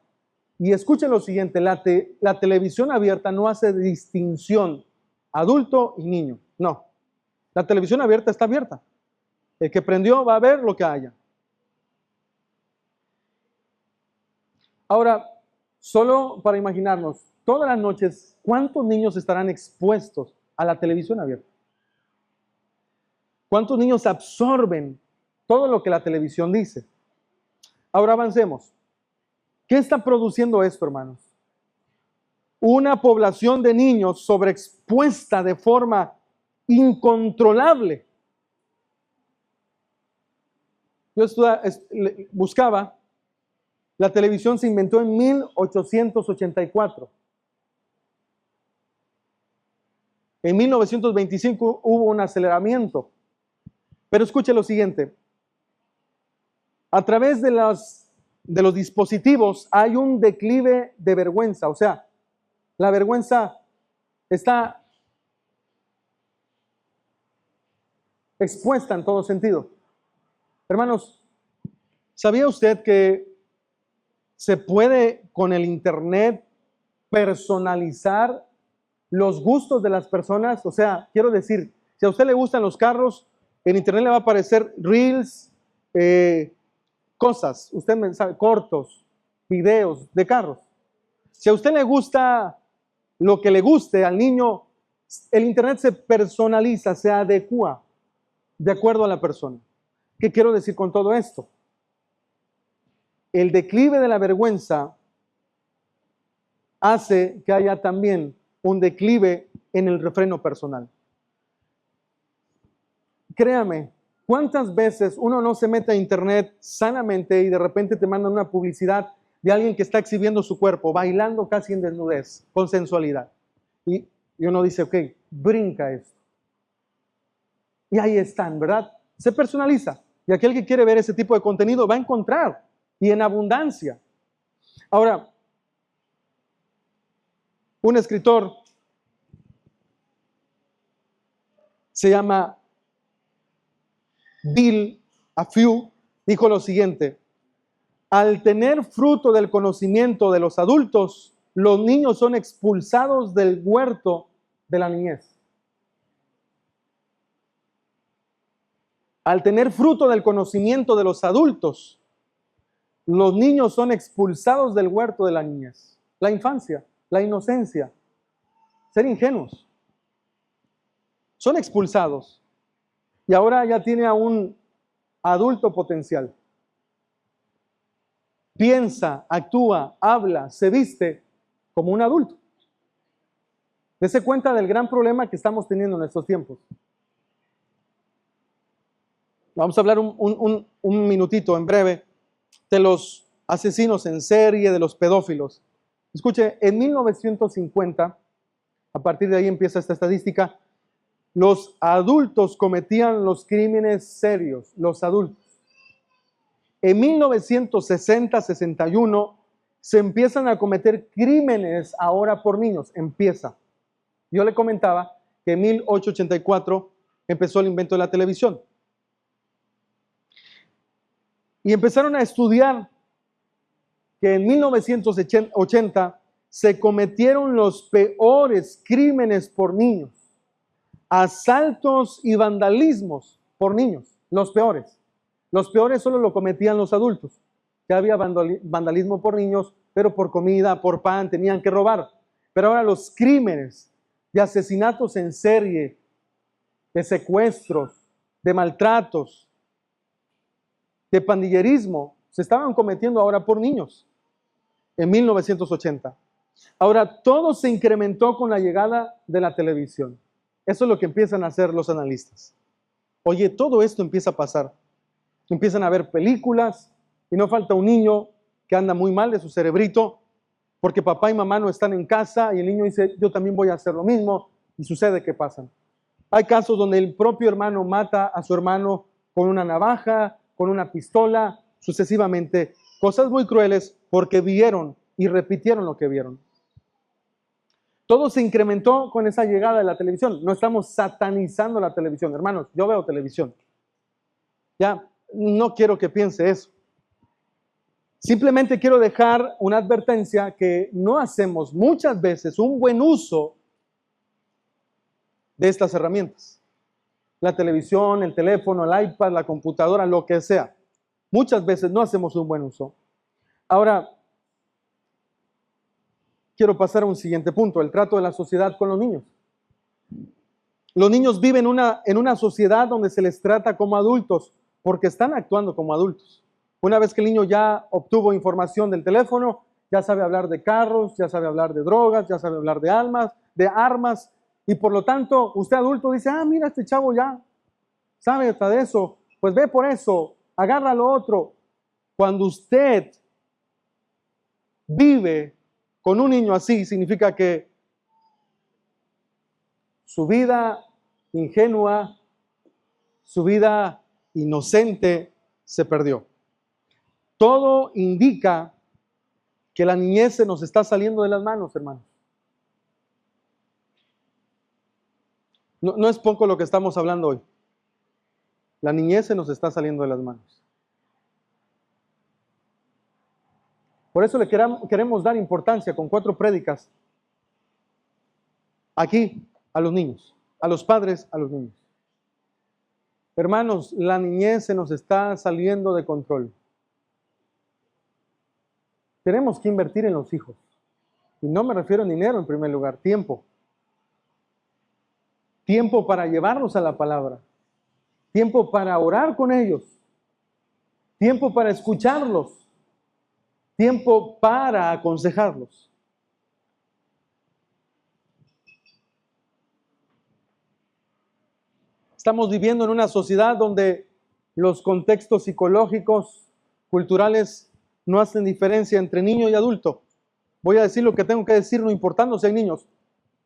Y escuchen lo siguiente, la televisión abierta no hace distinción adulto y niño, no. La televisión abierta está abierta. El que prendió va a ver lo que haya. Ahora, solo para imaginarnos, todas las noches, ¿cuántos niños estarán expuestos a la televisión abierta? ¿Cuántos niños absorben todo lo que la televisión dice? Ahora avancemos. ¿Qué está produciendo esto, hermanos? Una población de niños sobreexpuesta de forma incontrolable. Yo buscaba, la televisión se inventó en 1884. En 1925 hubo un aceleramiento. Pero escuche lo siguiente. A través de los dispositivos hay un declive de vergüenza. O sea, la vergüenza está expuesta en todo sentido. Hermanos, ¿sabía usted que se puede con el internet personalizar los gustos de las personas? O sea, quiero decir, si a usted le gustan los carros, en internet le va a aparecer reels, cosas, usted me sabe, cortos, videos de carros. Si a usted le gusta lo que le guste al niño, el internet se personaliza, se adecua de acuerdo a la persona. ¿Qué quiero decir con todo esto? El declive de la vergüenza hace que haya también un declive en el refreno personal. Créame, ¿cuántas veces uno no se mete a internet sanamente y de repente te mandan una publicidad de alguien que está exhibiendo su cuerpo, bailando casi en desnudez, con sensualidad? Y uno dice, ok, brinca esto. Y ahí están, ¿verdad? Se personaliza. Y aquel que quiere ver ese tipo de contenido va a encontrar, y en abundancia. Ahora, un escritor se llama Bill Afiu, dijo lo siguiente: al tener fruto del conocimiento de los adultos, los niños son expulsados del huerto de la niñez. Al tener fruto del conocimiento de los adultos, los niños son expulsados del huerto de la niñez. La infancia, la inocencia, ser ingenuos. Son expulsados. Y ahora ya tiene a un adulto potencial. Piensa, actúa, habla, se viste como un adulto. Dese cuenta del gran problema que estamos teniendo en estos tiempos. Vamos a hablar un minutito en breve de los asesinos en serie, de los pedófilos. Escuche, en 1950, a partir de ahí empieza esta estadística, los adultos cometían los crímenes serios, los adultos. En 1960-61 se empiezan a cometer crímenes ahora por niños, empieza. Yo le comentaba que en 1884 empezó el invento de la televisión. Y empezaron a estudiar que en 1980 se cometieron los peores crímenes por niños. Asaltos y vandalismos por niños, los peores. Los peores solo lo cometían los adultos. Ya había vandalismo por niños, pero por comida, por pan, tenían que robar. Pero ahora los crímenes de asesinatos en serie, de secuestros, de maltratos, de pandillerismo, se estaban cometiendo ahora por niños en 1980. Ahora, todo se incrementó con la llegada de la televisión. Eso es lo que empiezan a hacer los analistas. Oye, todo esto empieza a pasar. Empiezan a ver películas y no falta un niño que anda muy mal de su cerebrito porque papá y mamá no están en casa y el niño dice, yo también voy a hacer lo mismo, y sucede que pasan. Hay casos donde el propio hermano mata a su hermano con una navaja, con una pistola, sucesivamente. Cosas muy crueles porque vieron y repitieron lo que vieron. Todo se incrementó con esa llegada de la televisión. No estamos satanizando la televisión, hermanos. Yo veo televisión. Ya, no quiero que piense eso. Simplemente quiero dejar una advertencia que no hacemos muchas veces un buen uso de estas herramientas. La televisión, el teléfono, el iPad, la computadora, lo que sea. Muchas veces no hacemos un buen uso. Ahora, quiero pasar a un siguiente punto, el trato de la sociedad con los niños. Los niños viven en una sociedad donde se les trata como adultos porque están actuando como adultos. Una vez que el niño ya obtuvo información del teléfono, ya sabe hablar de carros, ya sabe hablar de drogas, ya sabe hablar de armas, y por lo tanto, usted adulto dice, mira, este chavo ya sabe hasta de eso, pues ve por eso, agarra lo otro. Cuando usted vive con un niño así, significa que su vida ingenua, su vida inocente se perdió. Todo indica que la niñez se nos está saliendo de las manos, hermanos. No es poco lo que estamos hablando hoy. La niñez se nos está saliendo de las manos. Por eso le queremos dar importancia con 4 prédicas aquí a los niños, a los padres, a los niños. Hermanos, la niñez se nos está saliendo de control. Tenemos que invertir en los hijos. Y no me refiero a dinero en primer lugar, tiempo. Tiempo para llevarlos a la palabra. Tiempo para orar con ellos. Tiempo para escucharlos. Tiempo para aconsejarlos. Estamos viviendo en una sociedad donde los contextos psicológicos, culturales, no hacen diferencia entre niño y adulto. Voy a decir lo que tengo que decir, no importando si hay niños.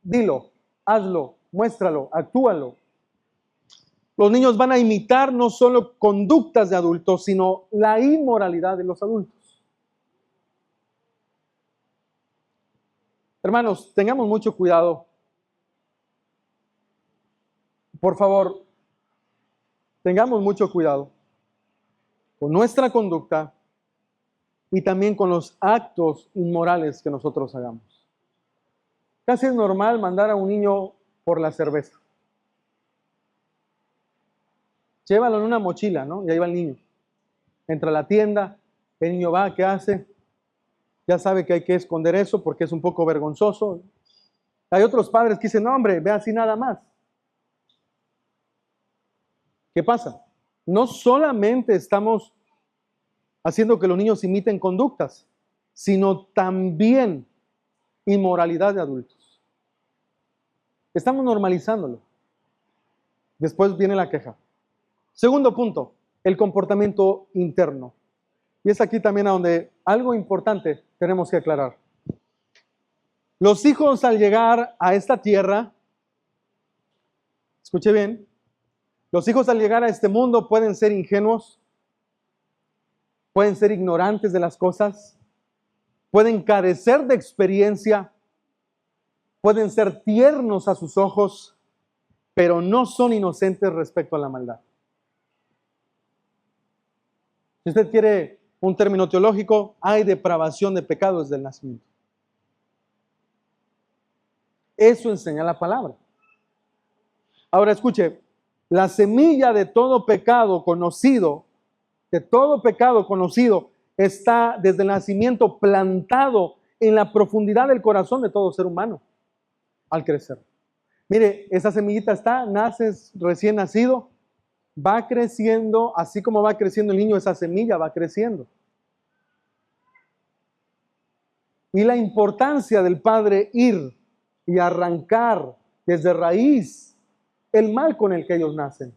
Dilo, hazlo, muéstralo, actúalo. Los niños van a imitar no solo conductas de adultos, sino la inmoralidad de los adultos. Hermanos, tengamos mucho cuidado. Por favor, tengamos mucho cuidado con nuestra conducta y también con los actos inmorales que nosotros hagamos. Casi es normal mandar a un niño por la cerveza. Llévalo en una mochila, ¿no? Y ahí va el niño. Entra a la tienda, el niño va, ¿qué hace? Ya sabe que hay que esconder eso porque es un poco vergonzoso. Hay otros padres que dicen, no, hombre, ve así nada más. ¿Qué pasa? No solamente estamos haciendo que los niños imiten conductas, sino también inmoralidad de adultos. Estamos normalizándolo. Después viene la queja. Segundo punto, el comportamiento interno. Y es aquí también a donde algo importante tenemos que aclarar. Los hijos al llegar a esta tierra, escuche bien, los hijos al llegar a este mundo pueden ser ingenuos, pueden ser ignorantes de las cosas, pueden carecer de experiencia, pueden ser tiernos a sus ojos, pero no son inocentes respecto a la maldad. Si usted quiere un término teológico, hay depravación de pecado desde el nacimiento. Eso enseña la palabra. Ahora escuche, la semilla de todo pecado conocido, está desde el nacimiento plantado en la profundidad del corazón de todo ser humano al crecer. Mire, esa semillita está, naces recién nacido, va creciendo, así como va creciendo el niño, esa semilla va creciendo. Y la importancia del padre ir y arrancar desde raíz el mal con el que ellos nacen.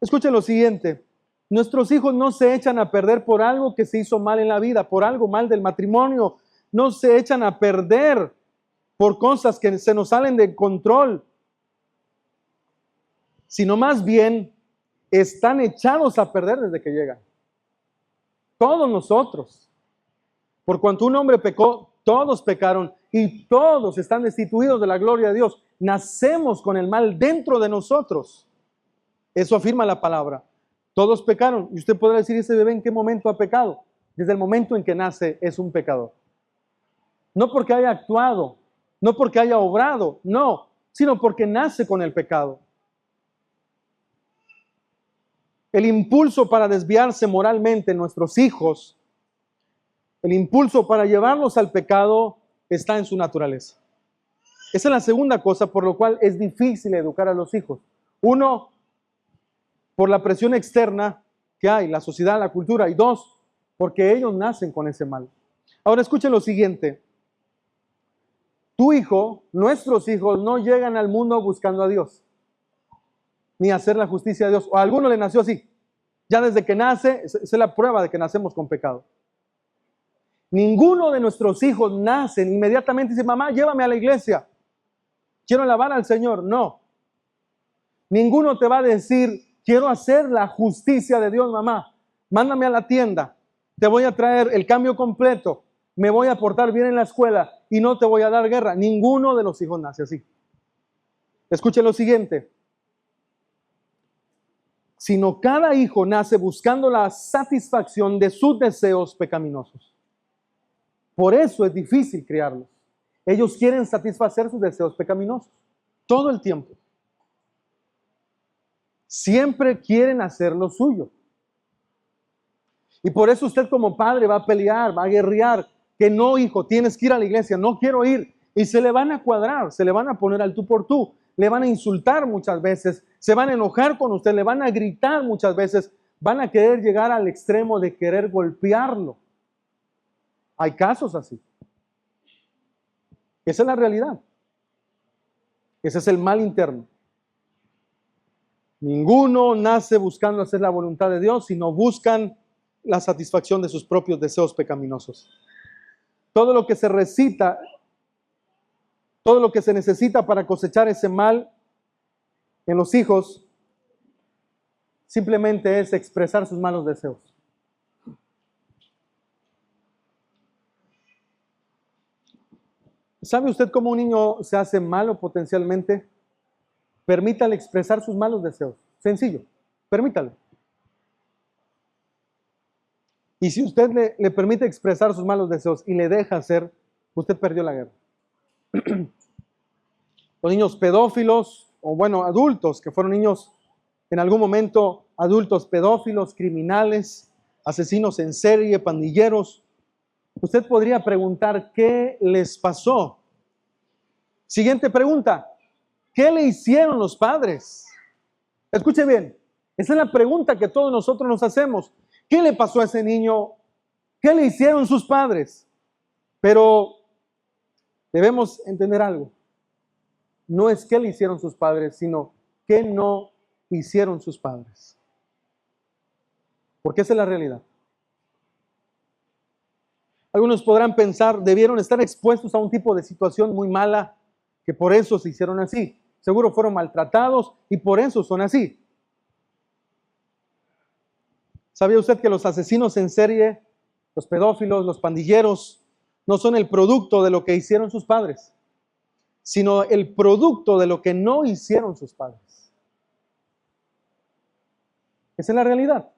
Escuchen lo siguiente, nuestros hijos no se echan a perder por algo que se hizo mal en la vida, por algo mal del matrimonio, no se echan a perder por cosas que se nos salen de control, sino más bien están echados a perder desde que llegan. Todos nosotros, por cuanto un hombre pecó, todos pecaron y todos están destituidos de la gloria de Dios. Nacemos con el mal dentro de nosotros. Eso afirma la palabra. Todos pecaron. Y usted podrá decir, ¿ese bebé en qué momento ha pecado? Desde el momento en que nace es un pecador. No porque haya actuado, no porque haya obrado, no, sino porque nace con el pecado. El impulso para desviarse moralmente en nuestros hijos, el impulso para llevarlos al pecado está en su naturaleza. Esa es la segunda cosa por lo cual es difícil educar a los hijos. Uno, por la presión externa que hay, la sociedad, la cultura. Y dos, porque ellos nacen con ese mal. Ahora escuchen lo siguiente. Tu hijo, nuestros hijos, no llegan al mundo buscando a Dios, ni a hacer la justicia de Dios. O a alguno le nació así. Ya desde que nace, esa es la prueba de que nacemos con pecado. Ninguno de nuestros hijos nacen inmediatamente y dice, mamá, llévame a la iglesia. quiero alabar al Señor. No. Ninguno te va a decir, quiero hacer la justicia de Dios, mamá. Mándame a la tienda. Te voy a traer el cambio completo. Me voy a portar bien en la escuela y no te voy a dar guerra. Ninguno de los hijos nace así. Escuche lo siguiente. Sino cada hijo nace buscando la satisfacción de sus deseos pecaminosos. Por eso es difícil criarlos. Ellos quieren satisfacer sus deseos pecaminosos todo el tiempo. Siempre quieren hacer lo suyo. Y por eso usted como padre va a pelear, va a guerrear, que no, hijo, tienes que ir a la iglesia, no quiero ir. Y se le van a cuadrar, se le van a poner al tú por tú, le van a insultar muchas veces, se van a enojar con usted, le van a gritar muchas veces, van a querer llegar al extremo de querer golpearlo. Hay casos así. Esa es la realidad. Ese es el mal interno. Ninguno nace buscando hacer la voluntad de Dios, sino buscan la satisfacción de sus propios deseos pecaminosos. Todo lo que se recita, todo lo que se necesita para cosechar ese mal en los hijos, simplemente es expresar sus malos deseos. ¿Sabe usted cómo un niño se hace malo potencialmente? Permítale expresar sus malos deseos. Sencillo, permítale. Y si usted le permite expresar sus malos deseos y le deja hacer, usted perdió la guerra. Los niños pedófilos, o bueno, adultos, que fueron niños en algún momento, adultos pedófilos, criminales, asesinos en serie, pandilleros, usted podría preguntar, ¿qué les pasó? Siguiente pregunta, ¿qué le hicieron los padres? Escuche bien, esa es la pregunta que todos nosotros nos hacemos. ¿Qué le pasó a ese niño? ¿Qué le hicieron sus padres? Pero debemos entender algo. No es qué le hicieron sus padres, sino qué no hicieron sus padres. Porque esa es la realidad. Algunos podrán pensar, debieron estar expuestos a un tipo de situación muy mala, que por eso se hicieron así. Seguro fueron maltratados y por eso son así. ¿Sabía usted que los asesinos en serie, los pedófilos, los pandilleros, no son el producto de lo que hicieron sus padres, sino el producto de lo que no hicieron sus padres? Esa es la realidad.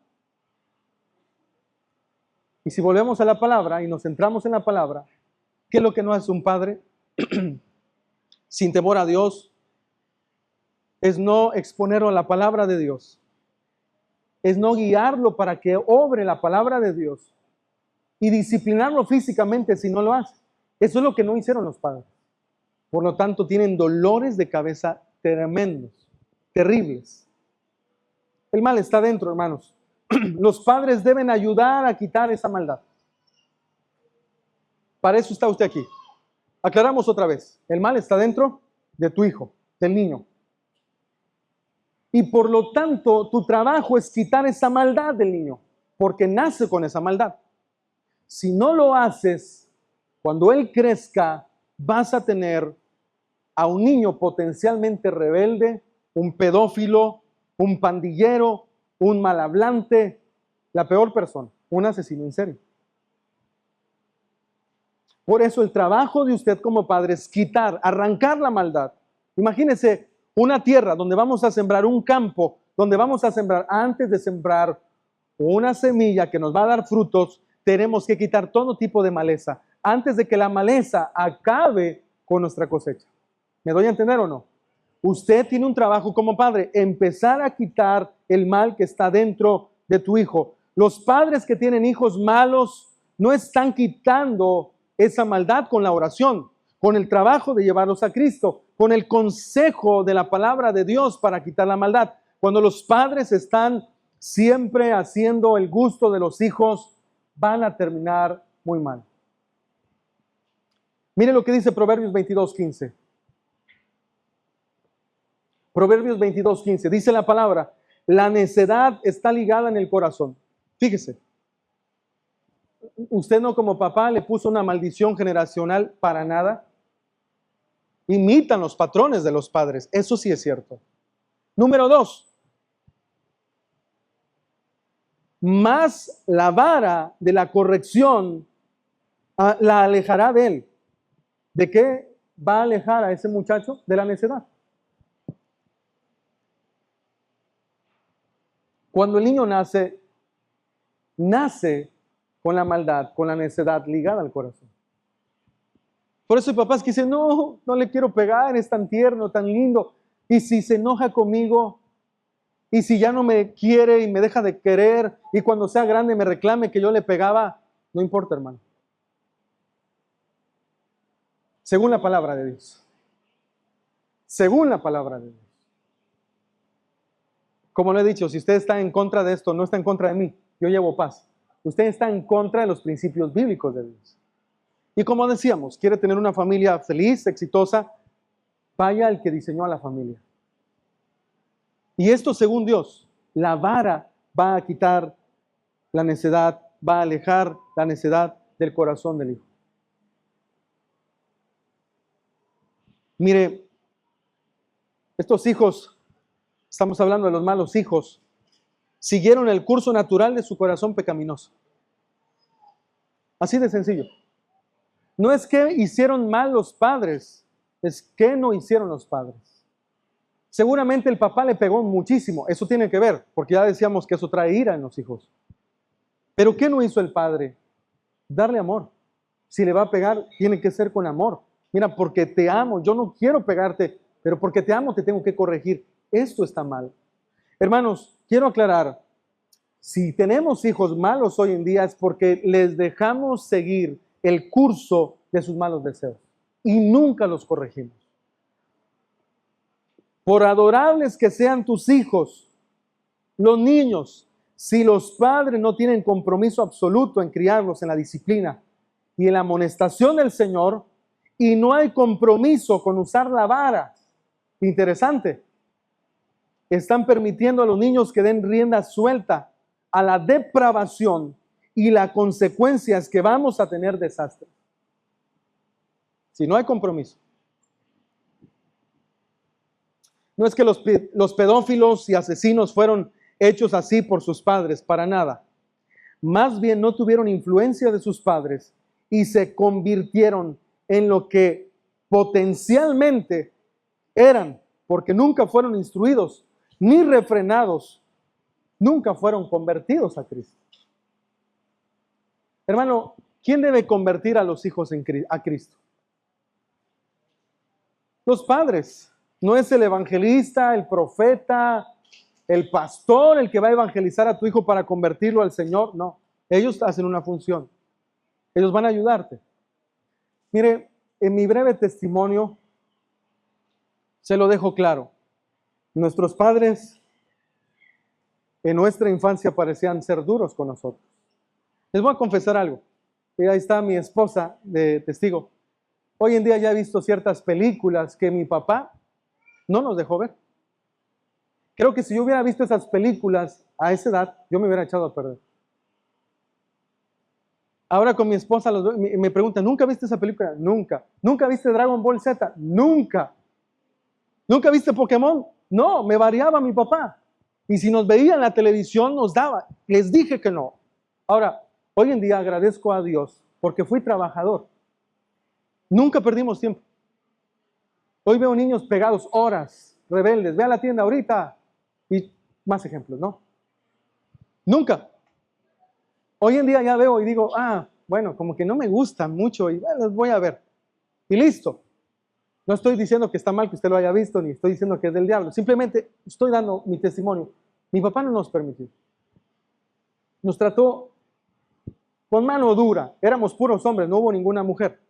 Y si volvemos a la palabra y nos centramos en la palabra, ¿qué es lo que no hace un padre sin temor a Dios? Es no exponerlo a la palabra de Dios. Es no guiarlo para que obre la palabra de Dios y disciplinarlo físicamente si no lo hace. Eso es lo que no hicieron los padres. Por lo tanto, tienen dolores de cabeza tremendos, terribles. El mal está dentro, hermanos. Los padres deben ayudar a quitar esa maldad. Para eso está usted aquí. Aclaramos otra vez. El mal está dentro de tu hijo, del niño. Y por lo tanto, tu trabajo es quitar esa maldad del niño, porque nace con esa maldad. Si no lo haces, cuando él crezca, vas a tener a un niño potencialmente rebelde, un pedófilo, un pandillero, un malhablante, la peor persona, un asesino en serie. Por eso el trabajo de usted como padre es quitar, arrancar la maldad. Imagínese una tierra donde vamos a sembrar un campo, donde vamos a sembrar, antes de sembrar una semilla que nos va a dar frutos, tenemos que quitar todo tipo de maleza, antes de que la maleza acabe con nuestra cosecha. ¿Me doy a entender o no? Usted tiene un trabajo como padre, empezar a quitar el mal que está dentro de tu hijo. Los padres que tienen hijos malos no están quitando esa maldad con la oración, con el trabajo de llevarlos a Cristo, con el consejo de la palabra de Dios para quitar la maldad. Cuando los padres están siempre haciendo el gusto de los hijos, van a terminar muy mal. Mire lo que dice Proverbios 22:15. Proverbios 22:15. Dice la palabra, la necedad está ligada en el corazón. Fíjese. Usted no como papá le puso una maldición generacional para nada. imitan los patrones de los padres. Eso sí es cierto. Número 2. Más la vara de la corrección la alejará de él. ¿De qué va a alejar a ese muchacho? De la necedad. Cuando el niño nace con la maldad, con la necedad ligada al corazón. Por eso hay papás que dicen, no le quiero pegar, es tan tierno, tan lindo. Y si se enoja conmigo, y si ya no me quiere y me deja de querer, y cuando sea grande me reclame que yo le pegaba, no importa, hermano. Según la palabra de Dios. Según la palabra de Dios. Como lo he dicho, si usted está en contra de esto, no está en contra de mí, yo llevo paz. Usted está en contra de los principios bíblicos de Dios. Y como decíamos, quiere tener una familia feliz, exitosa, vaya al que diseñó a la familia. Y esto según Dios, la vara va a quitar la necedad, va a alejar la necedad del corazón del hijo. Mire, estos hijos, estamos hablando de los malos hijos, siguieron el curso natural de su corazón pecaminoso. Así de sencillo. No es que hicieron mal los padres, es que no hicieron los padres. Seguramente el papá le pegó muchísimo, eso tiene que ver, porque ya decíamos que eso trae ira en los hijos. Pero ¿qué no hizo el padre? Darle amor. Si le va a pegar, tiene que ser con amor. Mira, porque te amo, yo no quiero pegarte, pero porque te amo te tengo que corregir. Esto está mal. Hermanos, quiero aclarar, si tenemos hijos malos hoy en día es porque les dejamos seguir el curso de sus malos deseos y nunca los corregimos. Por adorables que sean tus hijos, los niños, si los padres no tienen compromiso absoluto en criarlos en la disciplina y en la amonestación del Señor, y no hay compromiso con usar la vara, interesante, están permitiendo a los niños que den rienda suelta a la depravación y la consecuencia es que vamos a tener desastre. Si no hay compromiso. No es que los pedófilos y asesinos fueron hechos así por sus padres, para nada. Más bien no tuvieron influencia de sus padres y se convirtieron en lo que potencialmente eran, porque nunca fueron instruidos ni refrenados, nunca fueron convertidos a Cristo. Hermano, ¿quién debe convertir a los hijos a Cristo? Los padres. No es el evangelista, el profeta, el pastor el que va a evangelizar a tu hijo para convertirlo al Señor. No, ellos hacen una función. Ellos van a ayudarte. Mire, en mi breve testimonio se lo dejo claro. Nuestros padres en nuestra infancia parecían ser duros con nosotros. Les voy a confesar algo. Y ahí está mi esposa de testigo. Hoy en día ya he visto ciertas películas que mi papá no nos dejó ver. Creo que si yo hubiera visto esas películas a esa edad, yo me hubiera echado a perder. Ahora con mi esposa me preguntan, ¿nunca viste esa película? Nunca. ¿Nunca viste Dragon Ball Z? Nunca. ¿Nunca viste Pokémon? No, me variaba mi papá. Y si nos veía en la televisión, nos daba. Les dije que no. Ahora, hoy en día agradezco a Dios porque fui trabajador. Nunca perdimos tiempo. Hoy veo niños pegados horas, rebeldes. Ve a la tienda ahorita. Y más ejemplos, ¿no? Nunca. Hoy en día ya veo y digo, bueno, como que no me gusta mucho y bueno, los voy a ver. Y listo. No estoy diciendo que está mal que usted lo haya visto, ni estoy diciendo que es del diablo. Simplemente estoy dando mi testimonio. Mi papá no nos permitió. Nos trató con mano dura. Éramos puros hombres, no hubo ninguna mujer.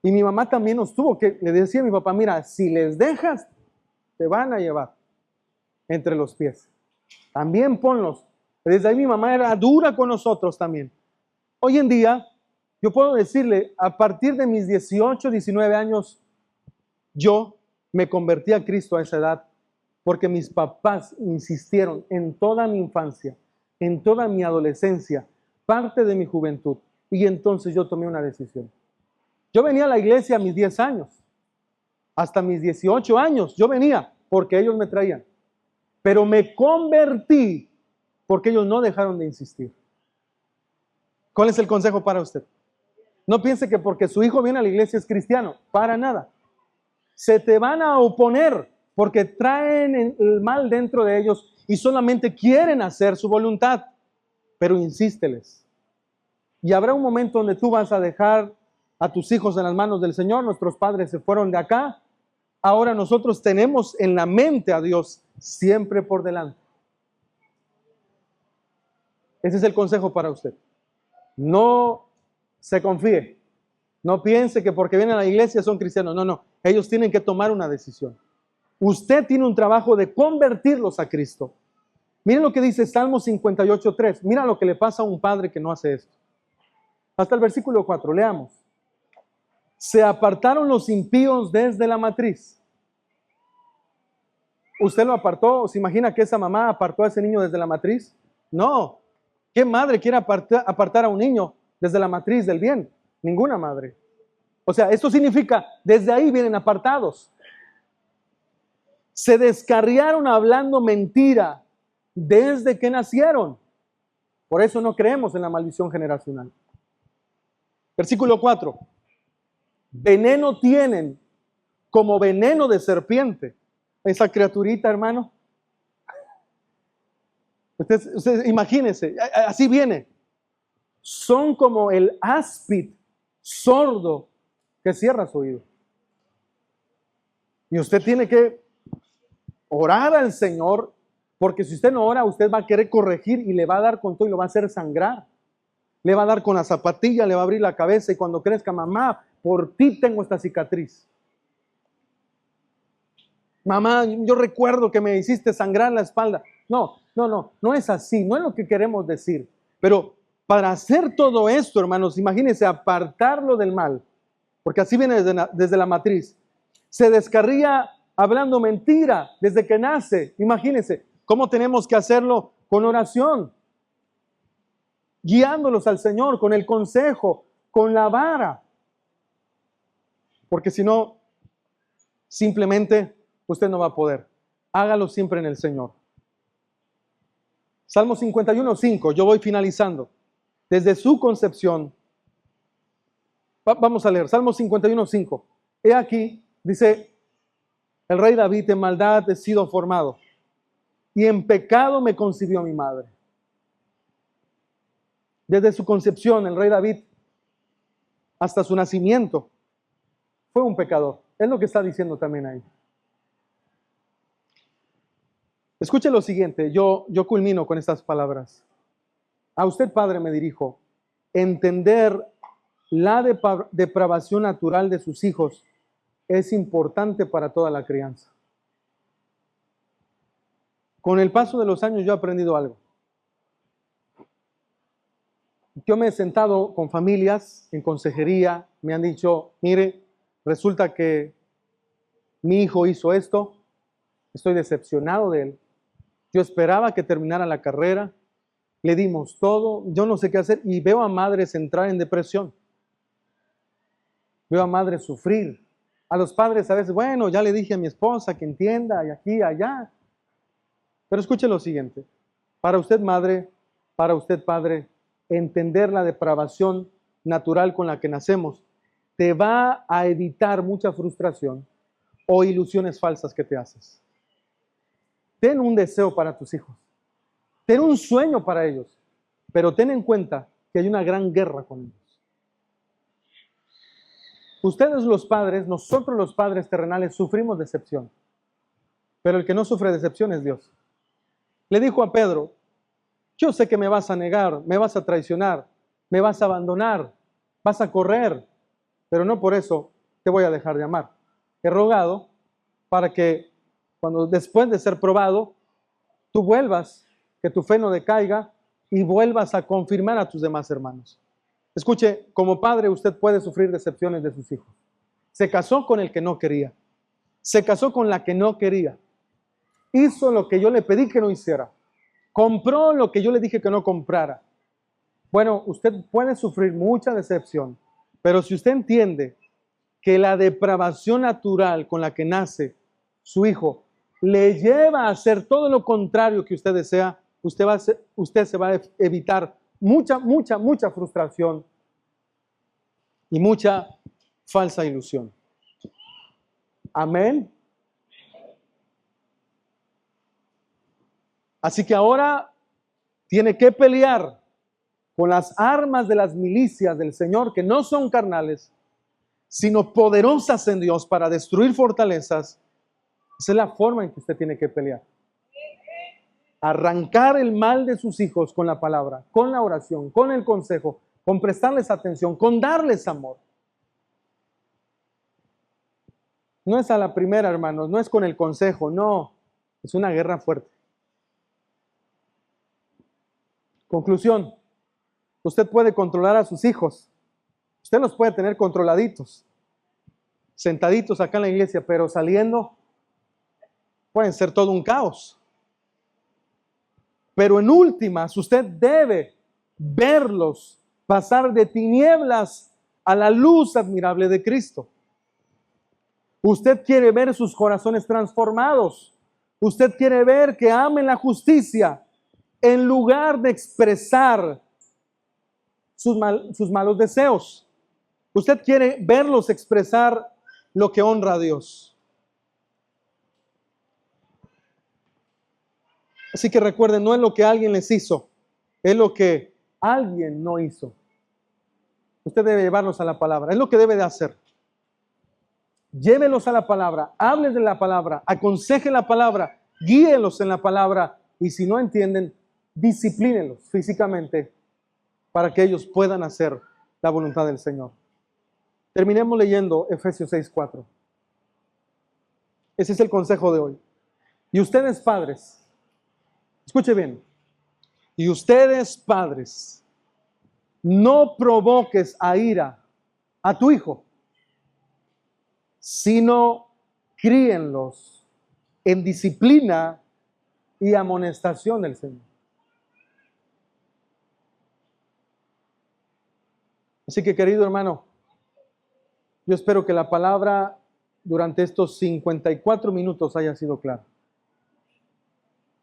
Y mi mamá también nos tuvo que, le decía a mi papá, mira, si les dejas, te van a llevar entre los pies. También ponlos. Desde ahí mi mamá era dura con nosotros también. Hoy en día, yo puedo decirle, a partir de mis 18, 19 años, yo me convertí a Cristo a esa edad, porque mis papás insistieron en toda mi infancia, en toda mi adolescencia, parte de mi juventud, y entonces yo tomé una decisión. Yo venía a la iglesia a mis 10 años, Hasta mis 18 años yo venía porque ellos me traían. Pero me convertí porque ellos no dejaron de insistir. ¿Cuál es el consejo para usted? No piense que porque su hijo viene a la iglesia es cristiano. Para nada. Se te van a oponer porque traen el mal dentro de ellos y solamente quieren hacer su voluntad. Pero insísteles. Y habrá un momento donde tú vas a dejar a tus hijos en las manos del Señor. Nuestros padres se fueron de acá. Ahora nosotros tenemos en la mente a Dios siempre por delante. Ese es el consejo para usted. No se confíe. No piense que porque vienen a la iglesia son cristianos. No, no. Ellos tienen que tomar una decisión. Usted tiene un trabajo de convertirlos a Cristo. Miren lo que dice Salmo 58:3. Mira lo que le pasa a un padre que no hace esto. Hasta el versículo 4. Leamos. Se apartaron los impíos desde la matriz. ¿Usted lo apartó? ¿Se imagina que esa mamá apartó a ese niño desde la matriz? No. ¿Qué madre quiere apartar a un niño desde la matriz del bien? Ninguna madre. O sea, esto significa, desde ahí vienen apartados. Se descarriaron hablando mentira desde que nacieron. Por eso no creemos en la maldición generacional. Versículo 4. Veneno tienen como veneno de serpiente. Esa criaturita, hermano. Usted imagínese, así viene. Son como el áspid sordo que cierra su oído. Y usted tiene que orar al Señor, porque si usted no ora, usted va a querer corregir y le va a dar con todo y lo va a hacer sangrar. Le va a dar con la zapatilla, le va a abrir la cabeza y cuando crezca, mamá, por ti tengo esta cicatriz. Mamá, yo recuerdo que me hiciste sangrar la espalda. No es así, no es lo que queremos decir. Pero para hacer todo esto, hermanos, imagínense apartarlo del mal, porque así viene desde la matriz. Se descarría hablando mentira desde que nace. Imagínense cómo tenemos que hacerlo con oración, guiándolos al Señor, con el consejo, con la vara. Porque si no, simplemente usted no va a poder. Hágalo siempre en el Señor. Salmo 51:5, yo voy finalizando. Desde su concepción, vamos a leer, Salmo 51:5. He aquí, dice el rey David, en maldad he sido formado, y en pecado me concibió mi madre. Desde su concepción, el rey David, hasta su nacimiento, fue un pecador. Es lo que está diciendo también ahí. Escuche lo siguiente, yo culmino con estas palabras. A usted, padre, me dirijo. Entender la depravación natural de sus hijos es importante para toda la crianza. Con el paso de los años yo he aprendido algo. Yo me he sentado con familias en consejería, me han dicho, mire, resulta que mi hijo hizo esto, estoy decepcionado de él. Yo esperaba que terminara la carrera, le dimos todo, yo no sé qué hacer y veo a madres entrar en depresión. Veo a madres sufrir. A los padres a veces, bueno, ya le dije a mi esposa que entienda y aquí y allá. Pero escuche lo siguiente. Para usted madre, para usted padre, entender la depravación natural con la que nacemos te va a evitar mucha frustración o ilusiones falsas que te haces. Ten un deseo para tus hijos. Ten un sueño para ellos. Pero ten en cuenta que hay una gran guerra con ellos. Ustedes los padres, nosotros los padres terrenales sufrimos decepción. Pero el que no sufre decepción es Dios. Le dijo a Pedro, yo sé que me vas a negar, me vas a traicionar, me vas a abandonar, vas a correr, pero no por eso te voy a dejar de amar. He rogado para que cuando después de ser probado, tú vuelvas, que tu fe no decaiga y vuelvas a confirmar a tus demás hermanos. Escuche, como padre usted puede sufrir decepciones de sus hijos. Se casó con el que no quería. Se casó con la que no quería. Hizo lo que yo le pedí que no hiciera. Compró lo que yo le dije que no comprara. Bueno, usted puede sufrir mucha decepción, pero si usted entiende que la depravación natural con la que nace su hijo le lleva a hacer todo lo contrario que usted desea, usted se va a evitar mucha frustración y mucha falsa ilusión. Amén. Así que ahora tiene que pelear con las armas de las milicias del Señor, que no son carnales, sino poderosas en Dios para destruir fortalezas. Esa es la forma en que usted tiene que pelear. Arrancar el mal de sus hijos con la palabra, con la oración, con el consejo, con prestarles atención, con darles amor. No es a la primera, hermanos, no es con el consejo, no. Es una guerra fuerte. Conclusión. Usted puede controlar a sus hijos. Usted los puede tener controladitos, sentaditos acá en la iglesia, pero saliendo pueden ser todo un caos. Pero en últimas, usted debe verlos pasar de tinieblas a la luz admirable de Cristo. Usted quiere ver sus corazones transformados. Usted quiere ver que amen la justicia en lugar de expresar sus malos deseos. Usted quiere verlos expresar lo que honra a Dios. Así que recuerden, no es lo que alguien les hizo, es lo que alguien no hizo. Usted debe llevarlos a la palabra, es lo que debe de hacer. Llévelos a la palabra, hable de la palabra, aconseje la palabra, guíelos en la palabra y si no entienden, disciplínenlos físicamente para que ellos puedan hacer la voluntad del Señor. Terminemos leyendo Efesios 6:4. Ese es el consejo de hoy. Y ustedes padres, escuche bien, y ustedes padres, no provoques a ira a tu hijo, sino críenlos en disciplina y amonestación del Señor. Así que, querido hermano, yo espero que la palabra durante estos 54 minutos haya sido clara.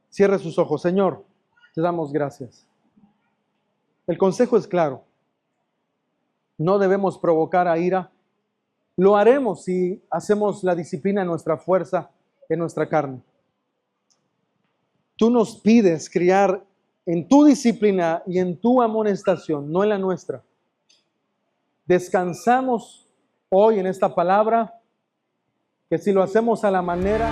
Cierre sus ojos. Señor, te damos gracias. El consejo es claro. No debemos provocar a ira. Lo haremos si hacemos la disciplina en nuestra fuerza, en nuestra carne. Tú nos pides criar en tu disciplina y en tu amonestación, no en la nuestra. Descansamos hoy en esta palabra, que si lo hacemos a la manera